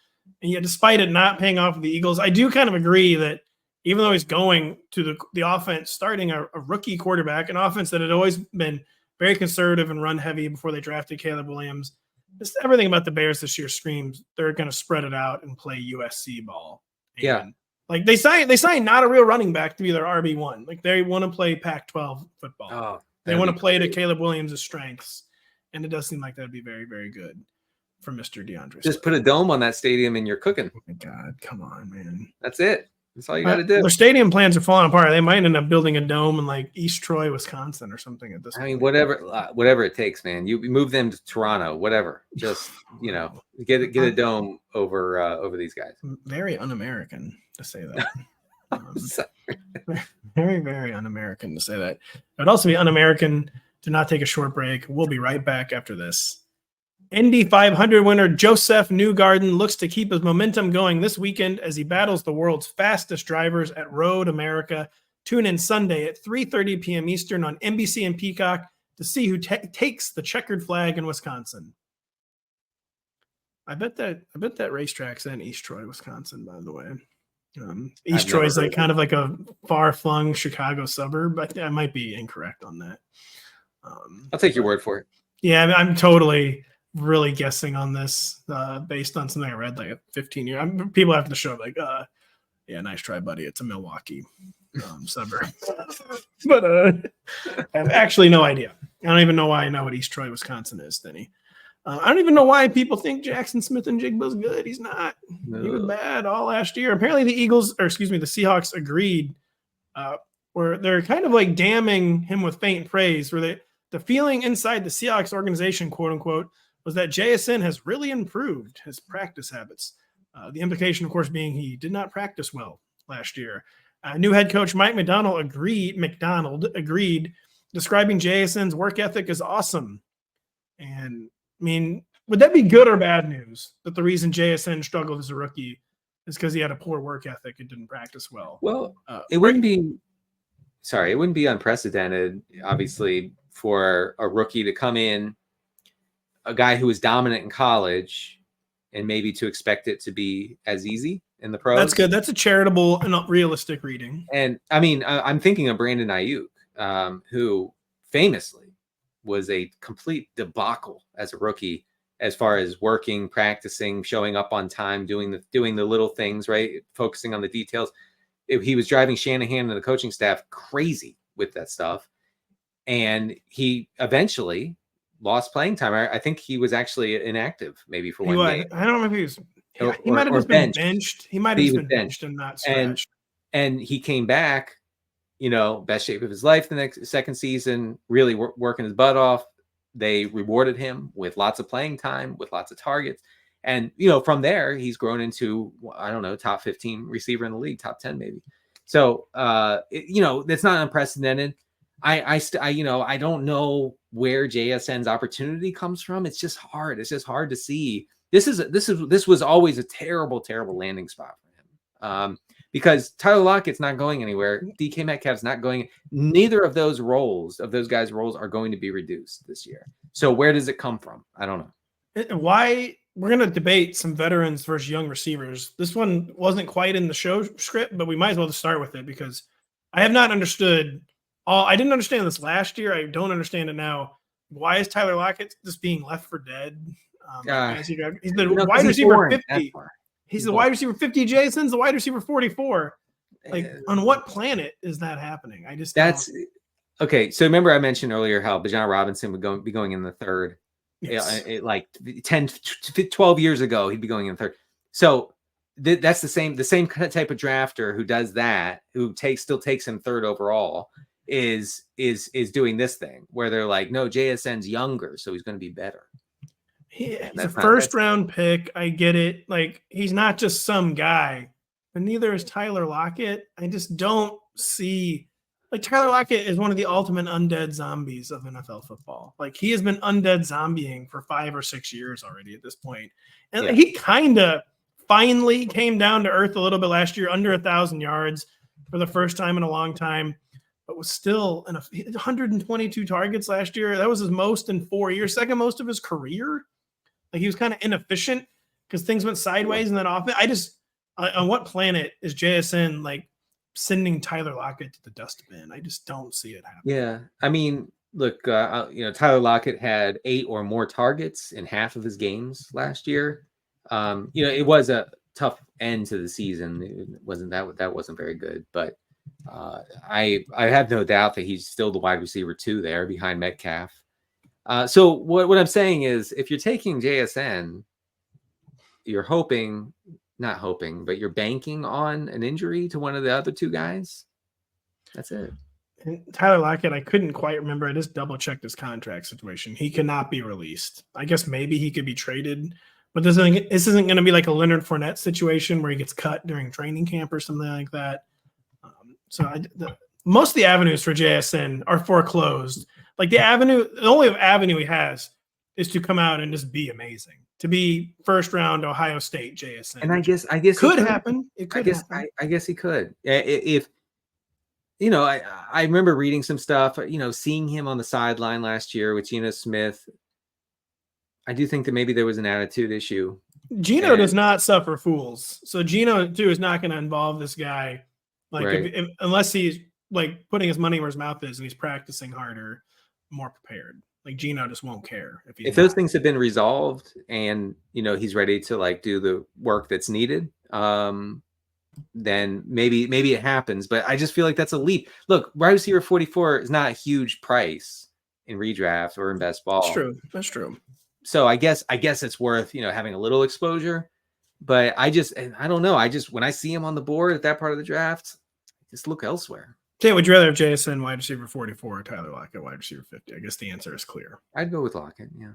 And yet, despite it not paying off with the Eagles, I do kind of agree that even though he's going to the offense, starting a rookie quarterback, an offense that had always been very conservative and run heavy before they drafted Caleb Williams, just everything about the Bears this year screams they're going to spread it out and play USC ball. And yeah. Like they signed not a real running back to be their RB1. Like they want to play Pac-12 football. Oh, they want to play to Caleb Williams' strengths. And it does seem like that'd be very, very good for Mr. DeAndre. Just put a dome on that stadium and you're cooking. Oh my God, come on, man. That's it. That's all you got to do. Their stadium plans are falling apart. They might end up building a dome in like East Troy, Wisconsin or something at this point. I mean, whatever it takes, man. You move them to Toronto, whatever. Just, get a dome over these guys. Very un-American to say that. Very, very un-American to say that. It would also be un-American to not take a short break. We'll be right back after this. Indy 500 winner Joseph Newgarden looks to keep his momentum going this weekend as he battles the world's fastest drivers at Road America. Tune in Sunday at 3:30 p.m. Eastern on NBC and Peacock to see who takes the checkered flag in Wisconsin. I bet that racetrack's in East Troy, Wisconsin, by the way. East Troy is like kind of like a far-flung Chicago suburb, but I might be incorrect on that. I'll take your word for it. Yeah, I'm totally really guessing on this based on something I read like 15 years. People have to show up like, yeah, nice try, buddy. It's a Milwaukee suburb. But I have actually no idea. I don't even know why I know what East Troy, Wisconsin is, Denny. I don't even know why people think Jaxon Smith-Njigba is good. He's not. No. He was bad all last year. Apparently the Seahawks agreed where they're kind of like damning him with faint praise where the feeling inside the Seahawks organization, quote unquote, was that JSN has really improved his practice habits. The implication, of course, being he did not practice well last year. New head coach Mike McDonald agreed, describing JSN's work ethic as awesome. And I mean, would that be good or bad news that the reason JSN struggled as a rookie is because he had a poor work ethic and didn't practice well? Well, it wouldn't be unprecedented, obviously, for a rookie to come in, a guy who was dominant in college, and maybe to expect it to be as easy in the pros. That's good. That's a charitable and realistic reading. And I mean, I'm thinking of Brandon Ayuk, who famously was a complete debacle as a rookie, as far as working, practicing, showing up on time, doing the little things, right? Focusing on the details. He was driving Shanahan and the coaching staff crazy with that stuff. And he eventually lost playing time. I think he was actually inactive maybe for one game. I don't remember if he might have just been benched. He might have just been benched and not scratched. And he came back, best shape of his life the second season, really working his butt off. They rewarded him with lots of playing time, with lots of targets. And, from there, he's grown into, I don't know, top 15 receiver in the league, top 10 maybe. So, that's not unprecedented. I don't know where JSN's opportunity comes from. It's just hard. It's just hard to see. This was always a terrible, terrible landing spot for him. Because Tyler Lockett's not going anywhere. DK Metcalf's not going. Neither of those guys' roles are going to be reduced this year. So where does it come from? I don't know. Why? We're going to debate some veterans versus young receivers. This one wasn't quite in the show script, but we might as well just start with it because I have not understood. I didn't understand this last year. I don't understand it now. Why is Tyler Lockett just being left for dead? He's the wide receiver 50. He's the wide receiver 50. Jason's the wide receiver 44. Like, on what planet is that happening? Okay. So remember I mentioned earlier how Bijan Robinson would be going in the third. Yes. Like 10, 12 years ago, he'd be going in the third. So that's the same type of drafter who does that, who still takes him third overall, is doing this thing where they're like, no, JSN's younger, so he's going to be better. He's a first round pick. I get it. Like, he's not just some guy, but neither is Tyler Lockett. I just don't see, like, Tyler Lockett is one of the ultimate undead zombies of NFL football. Like, he has been undead zombieing for 5 or 6 years already at this point. And he kind of finally came down to earth a little bit last year, under 1,000 yards for the first time in a long time, but was still 122 targets last year. That was his most in 4 years, second most of his career. Like, he was kind of inefficient because things went sideways in that offense. On what planet is JSN like sending Tyler Lockett to the dustbin? I just don't see it happening. Yeah. I mean, look, Tyler Lockett had 8 or more targets in half of his games last year. It was a tough end to the season. It wasn't that wasn't very good, but I have no doubt that he's still the wide receiver 2 there behind Metcalf. So what I'm saying is, if you're taking JSN, you're not hoping, but you're banking on an injury to one of the other 2 guys. That's it. And Tyler Lockett, I couldn't quite remember. I just double-checked his contract situation. He cannot be released. I guess maybe he could be traded, but this isn't going to be like a Leonard Fournette situation where he gets cut during training camp or something like that. Most of the avenues for JSN are foreclosed. Like, the only avenue he has is to come out and just be amazing, to be first round Ohio State JSN. And I guess could happen. It could. I guess he could. If I remember reading some stuff. Seeing him on the sideline last year with Geno Smith. I do think that maybe there was an attitude issue. Geno does not suffer fools, so Geno too is not going to involve this guy, like, right, unless he's like putting his money where his mouth is and he's practicing harder, more prepared. Like, Geno just won't care if those things have been resolved and he's ready to like do the work that's needed. Then maybe it happens. But I just feel like that's a leap. Look, wide receiver 44 is not a huge price in redraft or in best ball. That's true. So I guess it's worth having a little exposure. But I don't know. When I see him on the board at that part of the draft, just look elsewhere. Jay, would you rather have JSN wide receiver 44 or Tyler Lockett wide receiver 50? I guess the answer is clear. I'd go with Lockett, yeah.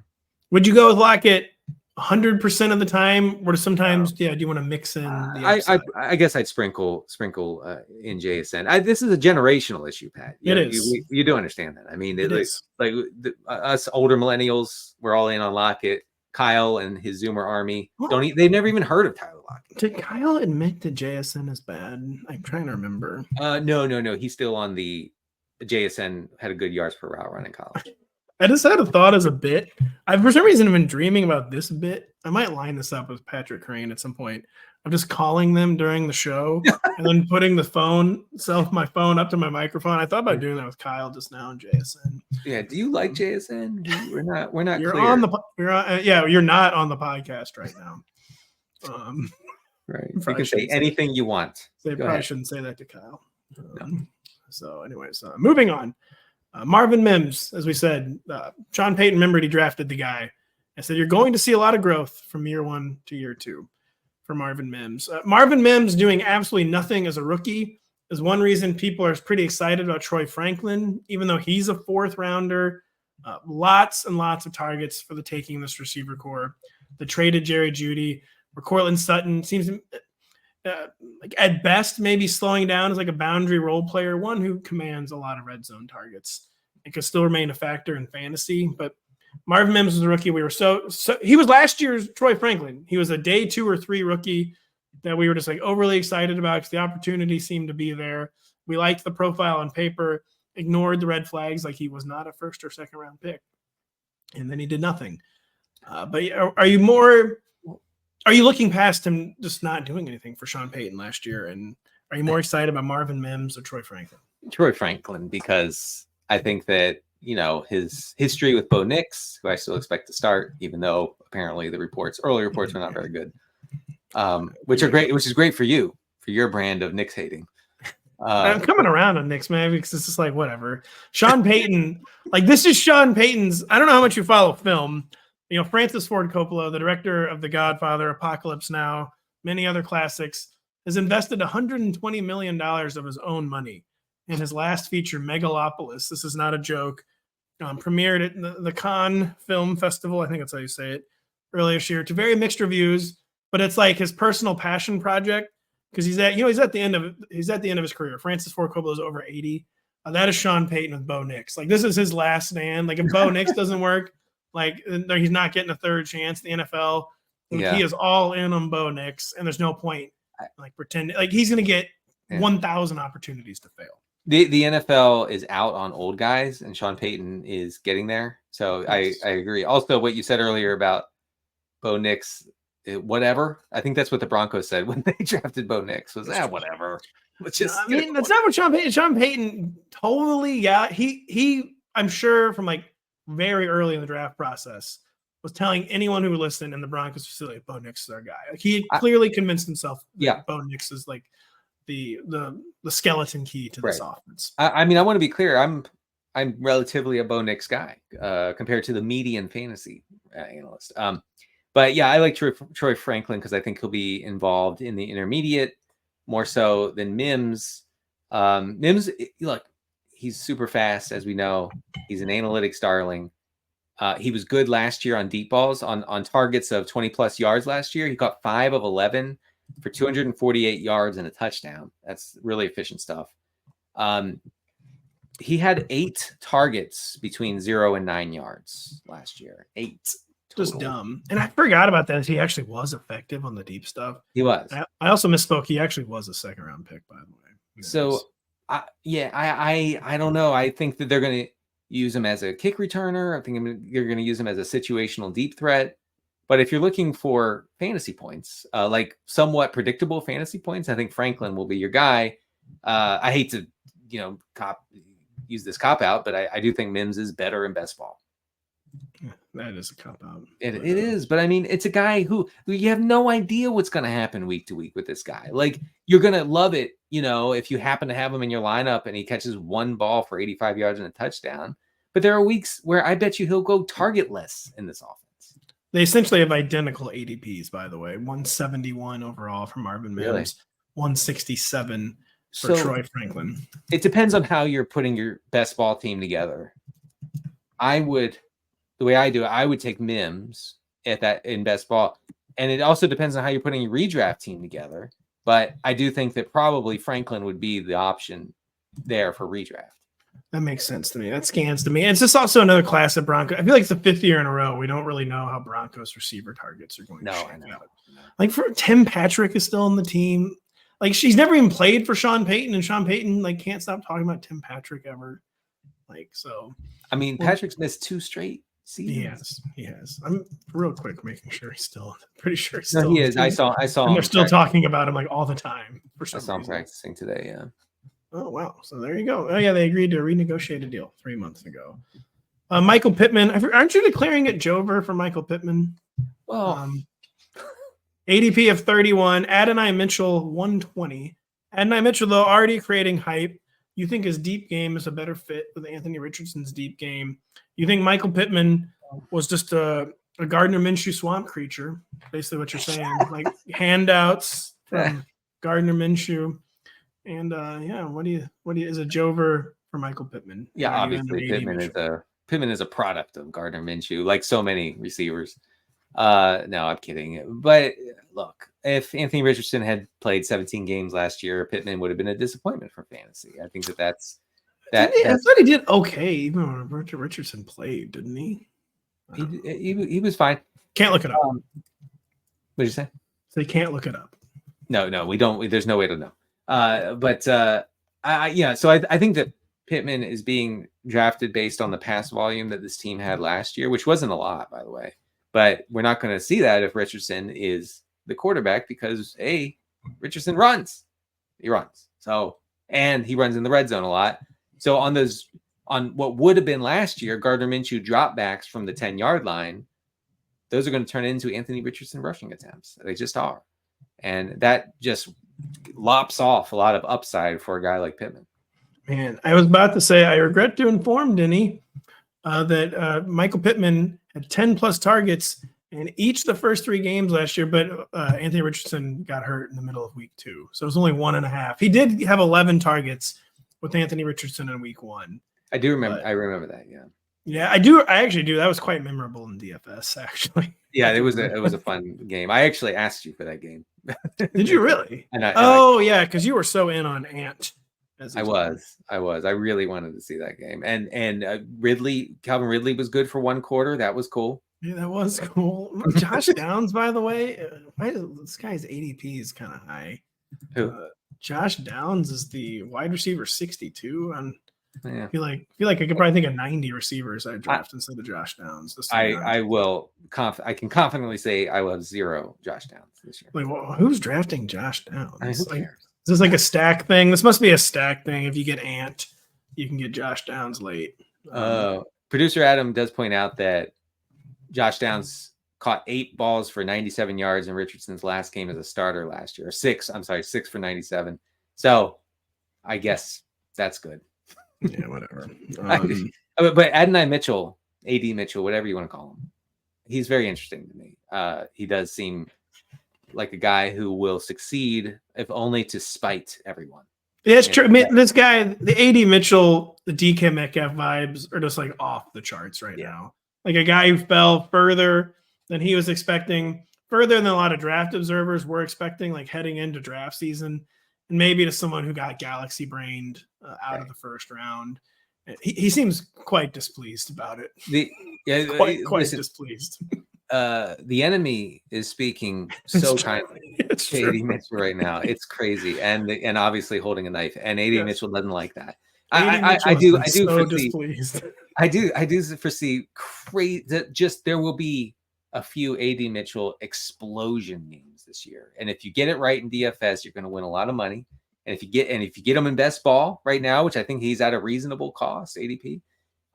Would you go with Lockett 100% of the time, or sometimes, do you want to mix in the I guess I'd sprinkle in JSN. This is a generational issue, Pat. It is. You do understand that. I mean, it is. Like us older millennials, we're all in on Lockett. Kyle and his Zoomer army they've never even heard of Tyler Lockett. Did Kyle admit that JSN is bad? I'm trying to remember. No. He's still on the JSN, had a good yards per route run in college. I just had a thought as a bit. I've for some reason been dreaming about this bit. I might line this up with Patrick Crane at some point. I'm just calling them during the show and then putting my phone up to my microphone. I thought about doing that with Kyle just now and JSN. Yeah. Do you like JSN? We're not. You're clear. You're not on the podcast right now. Right. You can say anything you want. They probably shouldn't say that to Kyle. So, anyways, moving on. Marvin Mims, as we said, Sean Payton remembered he drafted the guy. I said you're going to see a lot of growth from year 1 to year 2 for Marvin Mims. Marvin Mims doing absolutely nothing as a rookie is one reason people are pretty excited about Troy Franklin, even though he's a 4th rounder. Lots and lots of targets for the taking this receiver core. The traded Jerry Jeudy, where Cortland Sutton seems like at best maybe slowing down as like a boundary role player, one who commands a lot of red zone targets. It could still remain a factor in fantasy, but Marvin Mims was a rookie. We were so he was last year's Troy Franklin. He was a day 2 or 3 rookie that we were just like overly excited about because the opportunity seemed to be there. We liked the profile on paper, ignored the red flags like he was not a 1st or 2nd round pick. And then he did nothing. But are you looking past him just not doing anything for Sean Payton last year? And are you more excited about Marvin Mims or Troy Franklin? Troy Franklin, because I think that, his history with Bo Nix, who I still expect to start, even though apparently the early reports were not very good, which is great for you, for your brand of Nix hating. I'm coming around on Nix, man, because it's just like, whatever. Sean Payton, this is Sean Payton's, I don't know how much you follow film. Francis Ford Coppola, the director of The Godfather, Apocalypse Now, many other classics, has invested $120 million of his own money in his last feature, Megalopolis. This is not a joke. Premiered at the Cannes Film Festival, I think that's how you say it, earlier this year, to very mixed reviews. But it's like his personal passion project because he's at the end of his career. Francis Ford Coppola is over 80. That is Sean Payton with Bo Nix. This is his last stand. If Bo Nix doesn't work, he's not getting a 3rd chance in the NFL. He is all in on Bo Nix, and there's no point pretending he's going to get 1,000 opportunities to fail. The NFL is out on old guys, and Sean Payton is getting there. So I agree. Also, what you said earlier about Bo Nix, whatever. I think that's what the Broncos said when they drafted Bo Nix was whatever. That's not what Sean Payton. Sean Payton totally he I'm sure from very early in the draft process was telling anyone who would listen in the Broncos facility, Bo Nix is our guy. He clearly convinced himself that Bo Nix is the skeleton key to this offense. I want to be clear. I'm relatively a Bo Nix guy compared to the median fantasy analyst. But I like Troy Franklin because I think he'll be involved in the intermediate more so than Mims. Mims, look, he's super fast, as we know. He's an analytics darling. He was good last year on deep balls, on targets of 20-plus yards last year. He caught 5 of 11 for 248 yards and a touchdown. That's really efficient stuff. He had 8 targets between 0 and 9 yards last year. 8. Total. Just dumb. And I forgot about that. He actually was effective on the deep stuff. He was. I also misspoke. He actually was a 2nd-round pick, by the way. So, I don't know. I think that they're going to use him as a kick returner. I think they're going to use him as a situational deep threat. But if you're looking for fantasy points, somewhat predictable fantasy points, I think Franklin will be your guy. I hate to, use this cop out, but I do think Mims is better in best ball. That is a cop out. It is, but it's a guy who you have no idea what's going to happen week to week with this guy. You're going to love it, if you happen to have him in your lineup and he catches 1 ball for 85 yards and a touchdown. But there are weeks where I bet you he'll go targetless in this offense. They essentially have identical ADPs, by the way. 171 overall for Marvin Mims, really? 167 for Troy Franklin. It depends on how you're putting your best ball team together. The way I do it, I would take Mims in best ball. And it also depends on how you're putting your redraft team together. But I do think that probably Franklin would be the option there for redraft. That makes sense to me. That scans to me. And it's just also another class of Broncos. I feel like it's the 5th year in a row. We don't really know how Broncos receiver targets are going to shake out. Like for Tim Patrick is still on the team. Like she's never even played for Sean Payton, and Sean Payton like can't stop talking about Tim Patrick ever. Like so. I mean, Patrick's missed 2 straight seasons. He has. I'm real quick making sure he's still. Pretty sure he's still. No, he is. I saw. And they're still talking about him like all the time. For some I saw him reason. practicing today. Yeah. Oh, wow. So there you go. Oh, yeah, they agreed to renegotiate a deal 3 months ago. Michael Pittman. Aren't you declaring it Jover for Michael Pittman? Well, ADP of 31. Adonai Mitchell, 120. Adonai Mitchell, though, already creating hype. You think his deep game is a better fit with Anthony Richardson's deep game. You think Michael Pittman was just a Gardner Minshew swamp creature, basically what you're saying. Like handouts from Gardner Minshew. And what do you is a Jover for Michael Pittman? Yeah, obviously Pittman is a product of Gardner Minshew, like so many receivers. No, I'm kidding. But look, if Anthony Richardson had played 17 games last year, Pittman would have been a disappointment for fantasy. I think that's. I thought he did okay, even when Richardson played, didn't he? He was fine. Can't look it up. What did you say? So you can't look it up. No, we don't. There's no way to know. So I think that Pittman is being drafted based on the pass volume that this team had last year, which wasn't a lot, by the way. But we're not going to see that if Richardson is the quarterback because Richardson runs. He runs. So, and he runs in the red zone a lot. So on what would have been last year, Gardner Minshew dropbacks from the 10-yard line, those are going to turn into Anthony Richardson rushing attempts. They just are. And that just lops off a lot of upside for a guy like Pittman. Man, I was about to say, I regret to inform Denny that Michael Pittman had 10 plus targets in each the first 3 games last year, but Anthony Richardson got hurt in the middle of week 2. So it was only 1.5. He did have 11 targets with Anthony Richardson in week 1. I do remember. I remember that. Yeah. Yeah, I do. I actually do. That was quite memorable in DFS, actually. Yeah, it was a fun game. I actually asked you for that game. Did you really? Yeah, because you were so in on Ant. I was. I really wanted to see that game. And Calvin Ridley was good for 1 quarter. That was cool. Yeah, that was cool. Josh Downs, by the way, this guy's ADP is kind of high. Who? Josh Downs is the wide receiver 62. Yeah. I feel like I could probably think of 90 receivers I draft instead of Josh Downs. I can confidently say I will have 0 Josh Downs this year. Like, well, who's drafting Josh Downs? I mean, who cares? Is this like a stack thing? This must be a stack thing. If you get Ant, you can get Josh Downs late. Producer Adam does point out that Josh Downs caught 8 balls for 97 yards in Richardson's last game as a starter last year. 6 for 97. So I guess that's good. Yeah, whatever. But Adonai Mitchell, AD Mitchell, whatever you want to call him, he's very interesting to me. He does seem like a guy who will succeed if only to spite everyone. Yeah, it's true. I mean, this guy, the AD Mitchell, the DK Metcalf vibes are just like off the charts right now. Like a guy who fell further than he was expecting, further than a lot of draft observers were expecting, like heading into draft season. And maybe to someone who got galaxy brained out of the first round. He seems quite displeased about it. Quite displeased. The enemy is speaking so kindly to AD Mitchell right now. It's crazy, and obviously holding a knife. And AD Mitchell doesn't like that. I do foresee crazy that just there will be a few AD Mitchell explosion memes this year. And if you get it right in DFS, you're going to win a lot of money. And if you get him in best ball right now, which I think he's at a reasonable cost, ADP,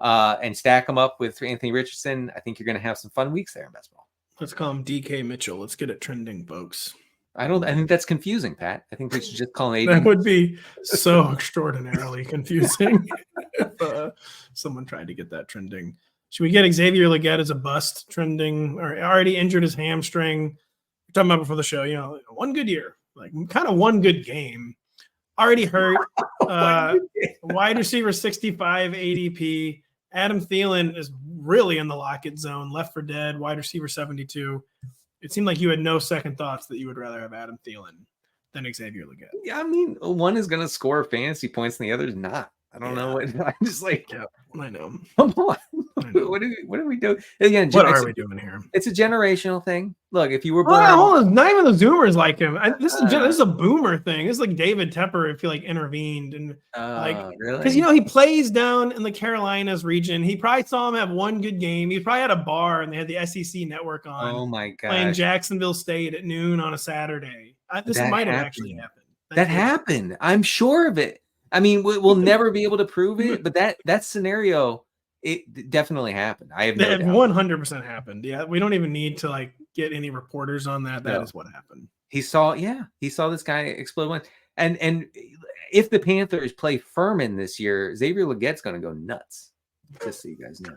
and stack him up with Anthony Richardson, I think you're going to have some fun weeks there in best ball. Let's call him DK Mitchell. Let's get it trending, folks. I think that's confusing, Pat. I think we should just call him AD. That would be so extraordinarily confusing if someone tried to get that trending. Should we get Xavier Legette as a bust trending, or already injured his hamstring? We're talking about before the show, one good year, like kind of one good game. Already hurt. Wide receiver 65 ADP. Adam Thielen is really in the lock-it zone, left for dead, wide receiver 72. It seemed like you had no second thoughts that you would rather have Adam Thielen than Xavier Legette. Yeah, I mean, one is going to score fantasy points and the other is not. I don't know what. I'm just like, Yeah, I know. come on. I know. What are we doing? Again, What are we doing here? It's a generational thing. Look, if you were Well, born, hold on, not even the Zoomers like him. This is a boomer thing. This is like David Tepper, if you like intervened and really, because he plays down in the Carolinas region. He probably saw him have one good game. He probably had a bar and they had the SEC network on. Oh my god, playing Jacksonville State at noon on a Saturday. This might have actually happened. That happened. I'm sure of it. I mean, we'll never be able to prove it, but that scenario, it definitely happened. I have no doubt. 100% happened. Yeah, we don't even need to like get any reporters on that. That is what happened. He saw this guy explode one. And if the Panthers play Furman this year, Xavier Legette's going to go nuts. Just so you guys know.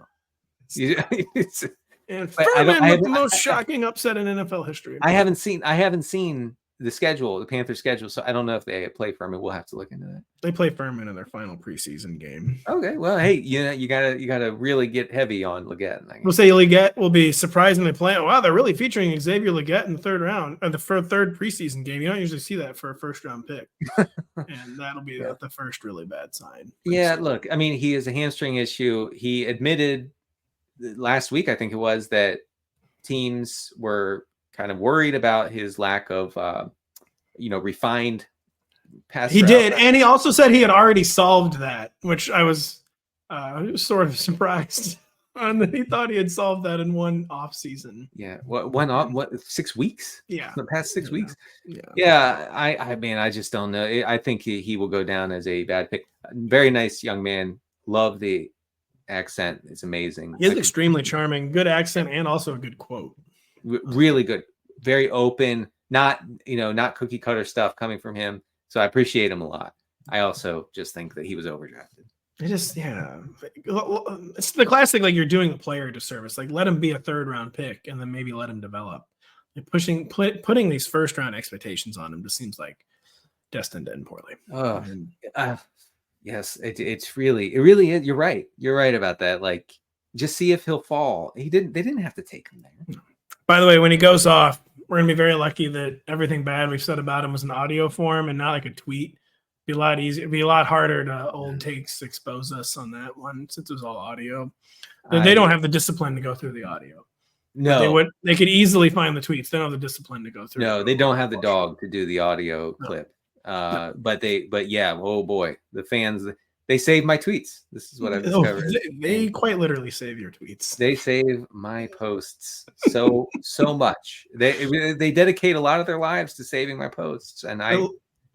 And Furman was the most shocking upset in NFL history. I haven't seen the schedule, the Panthers schedule, so I don't know if they play Furman. We'll have to look into that. They play Furman in their final preseason game. Okay, well, hey, you gotta really get heavy on Legette. We'll say Legette will be surprisingly playing. Wow, they're really featuring Xavier Legette in the third round, or the third preseason game. You don't usually see that for a first round pick, and that'll be the first really bad sign. Yeah, look, I mean, he has a hamstring issue. He admitted last week, I think it was, that teams were kind of worried about his lack of, refined pass. He did, and he also said he had already solved that, which I was sort of surprised on. That he thought he had solved that in one off season. Yeah, what 6 weeks? Yeah, the past 6 weeks. Yeah. I mean, I just don't know. I think he will go down as a bad pick. Very nice young man. Love the accent. It's amazing. He's extremely charming, good accent, and also a good quote. Really good, very open, not cookie cutter stuff coming from him. So I appreciate him a lot. I also just think that he was overdrafted. It's the classic, like, you're doing the player a disservice. Like, let him be a third round pick and then maybe let him develop. Like, putting these first round expectations on him just seems like destined to end poorly. Yes, it really is. You're right. You're right about that. Like, just see if he'll fall. They didn't have to take him there. By the way, when he goes off, we're gonna be very lucky that everything bad we've said about him was in audio form and not like a tweet. It'd be a lot easier. It'd be a lot harder to old takes expose us on that one since it was all audio. They don't have the discipline to go through the audio. No, they could easily find the tweets. They don't have the discipline to go through. No, they don't have the dog to do the audio clip. But yeah, oh boy, the fans, they save my tweets. This is what I've discovered. They quite literally save your tweets. They save my posts so much. They dedicate a lot of their lives to saving my posts, and I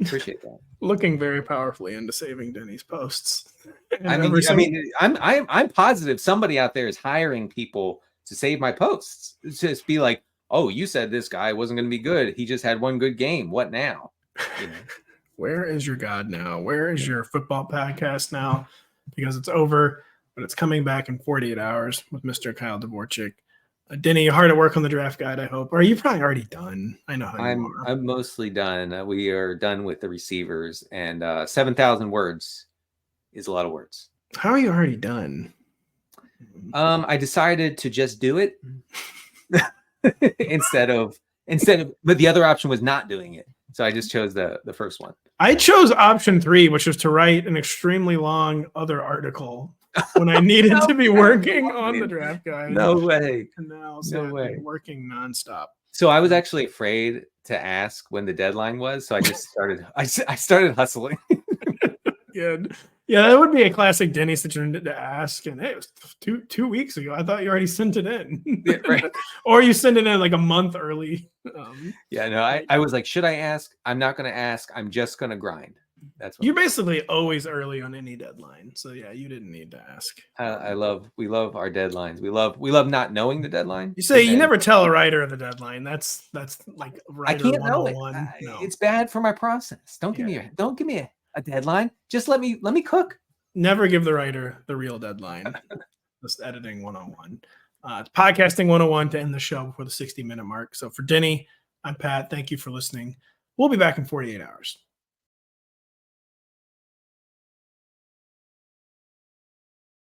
appreciate that. Looking very powerfully into saving Denny's posts. I'm positive somebody out there is hiring people to save my posts. Just be like, oh, you said this guy wasn't going to be good. He just had one good game. What now? Where is your God now? Where is your football podcast now? Because it's over, but it's coming back in 48 hours with Mr. Kyle Dvorak. Denny, you're hard at work on the draft guide, I hope. Or are you probably already done? I know how you are. I'm mostly done. We are done with the receivers, and 7,000 words is a lot of words. How are you already done? I decided to just do it instead of, but the other option was not doing it. So I just chose the first one. I chose option 3, which was to write an extremely long other article when I needed to be working on the draft guide. No way. And now no way. Working nonstop. So I was actually afraid to ask when the deadline was. So I just started. I started hustling. Good. Yeah, that would be a classic Denny situation to ask. And hey, it was 2 weeks ago. I thought you already sent it in. Yeah, right. Or you sent it in like a month early. I was like, should I ask? I'm not going to ask. I'm just going to grind. That's what you're basically always early on any deadline. So yeah, you didn't need to ask. We love our deadlines. We love not knowing the deadline. You say you never tell a writer the deadline. That's like I can't know it. No. It's bad for my process. Don't give me a deadline. Just let me cook. Never give the writer the real deadline. Just editing 101. It's podcasting 101 to end the show before the 60-minute mark. So for Denny, I'm Pat. Thank you for listening. We'll be back in 48 hours.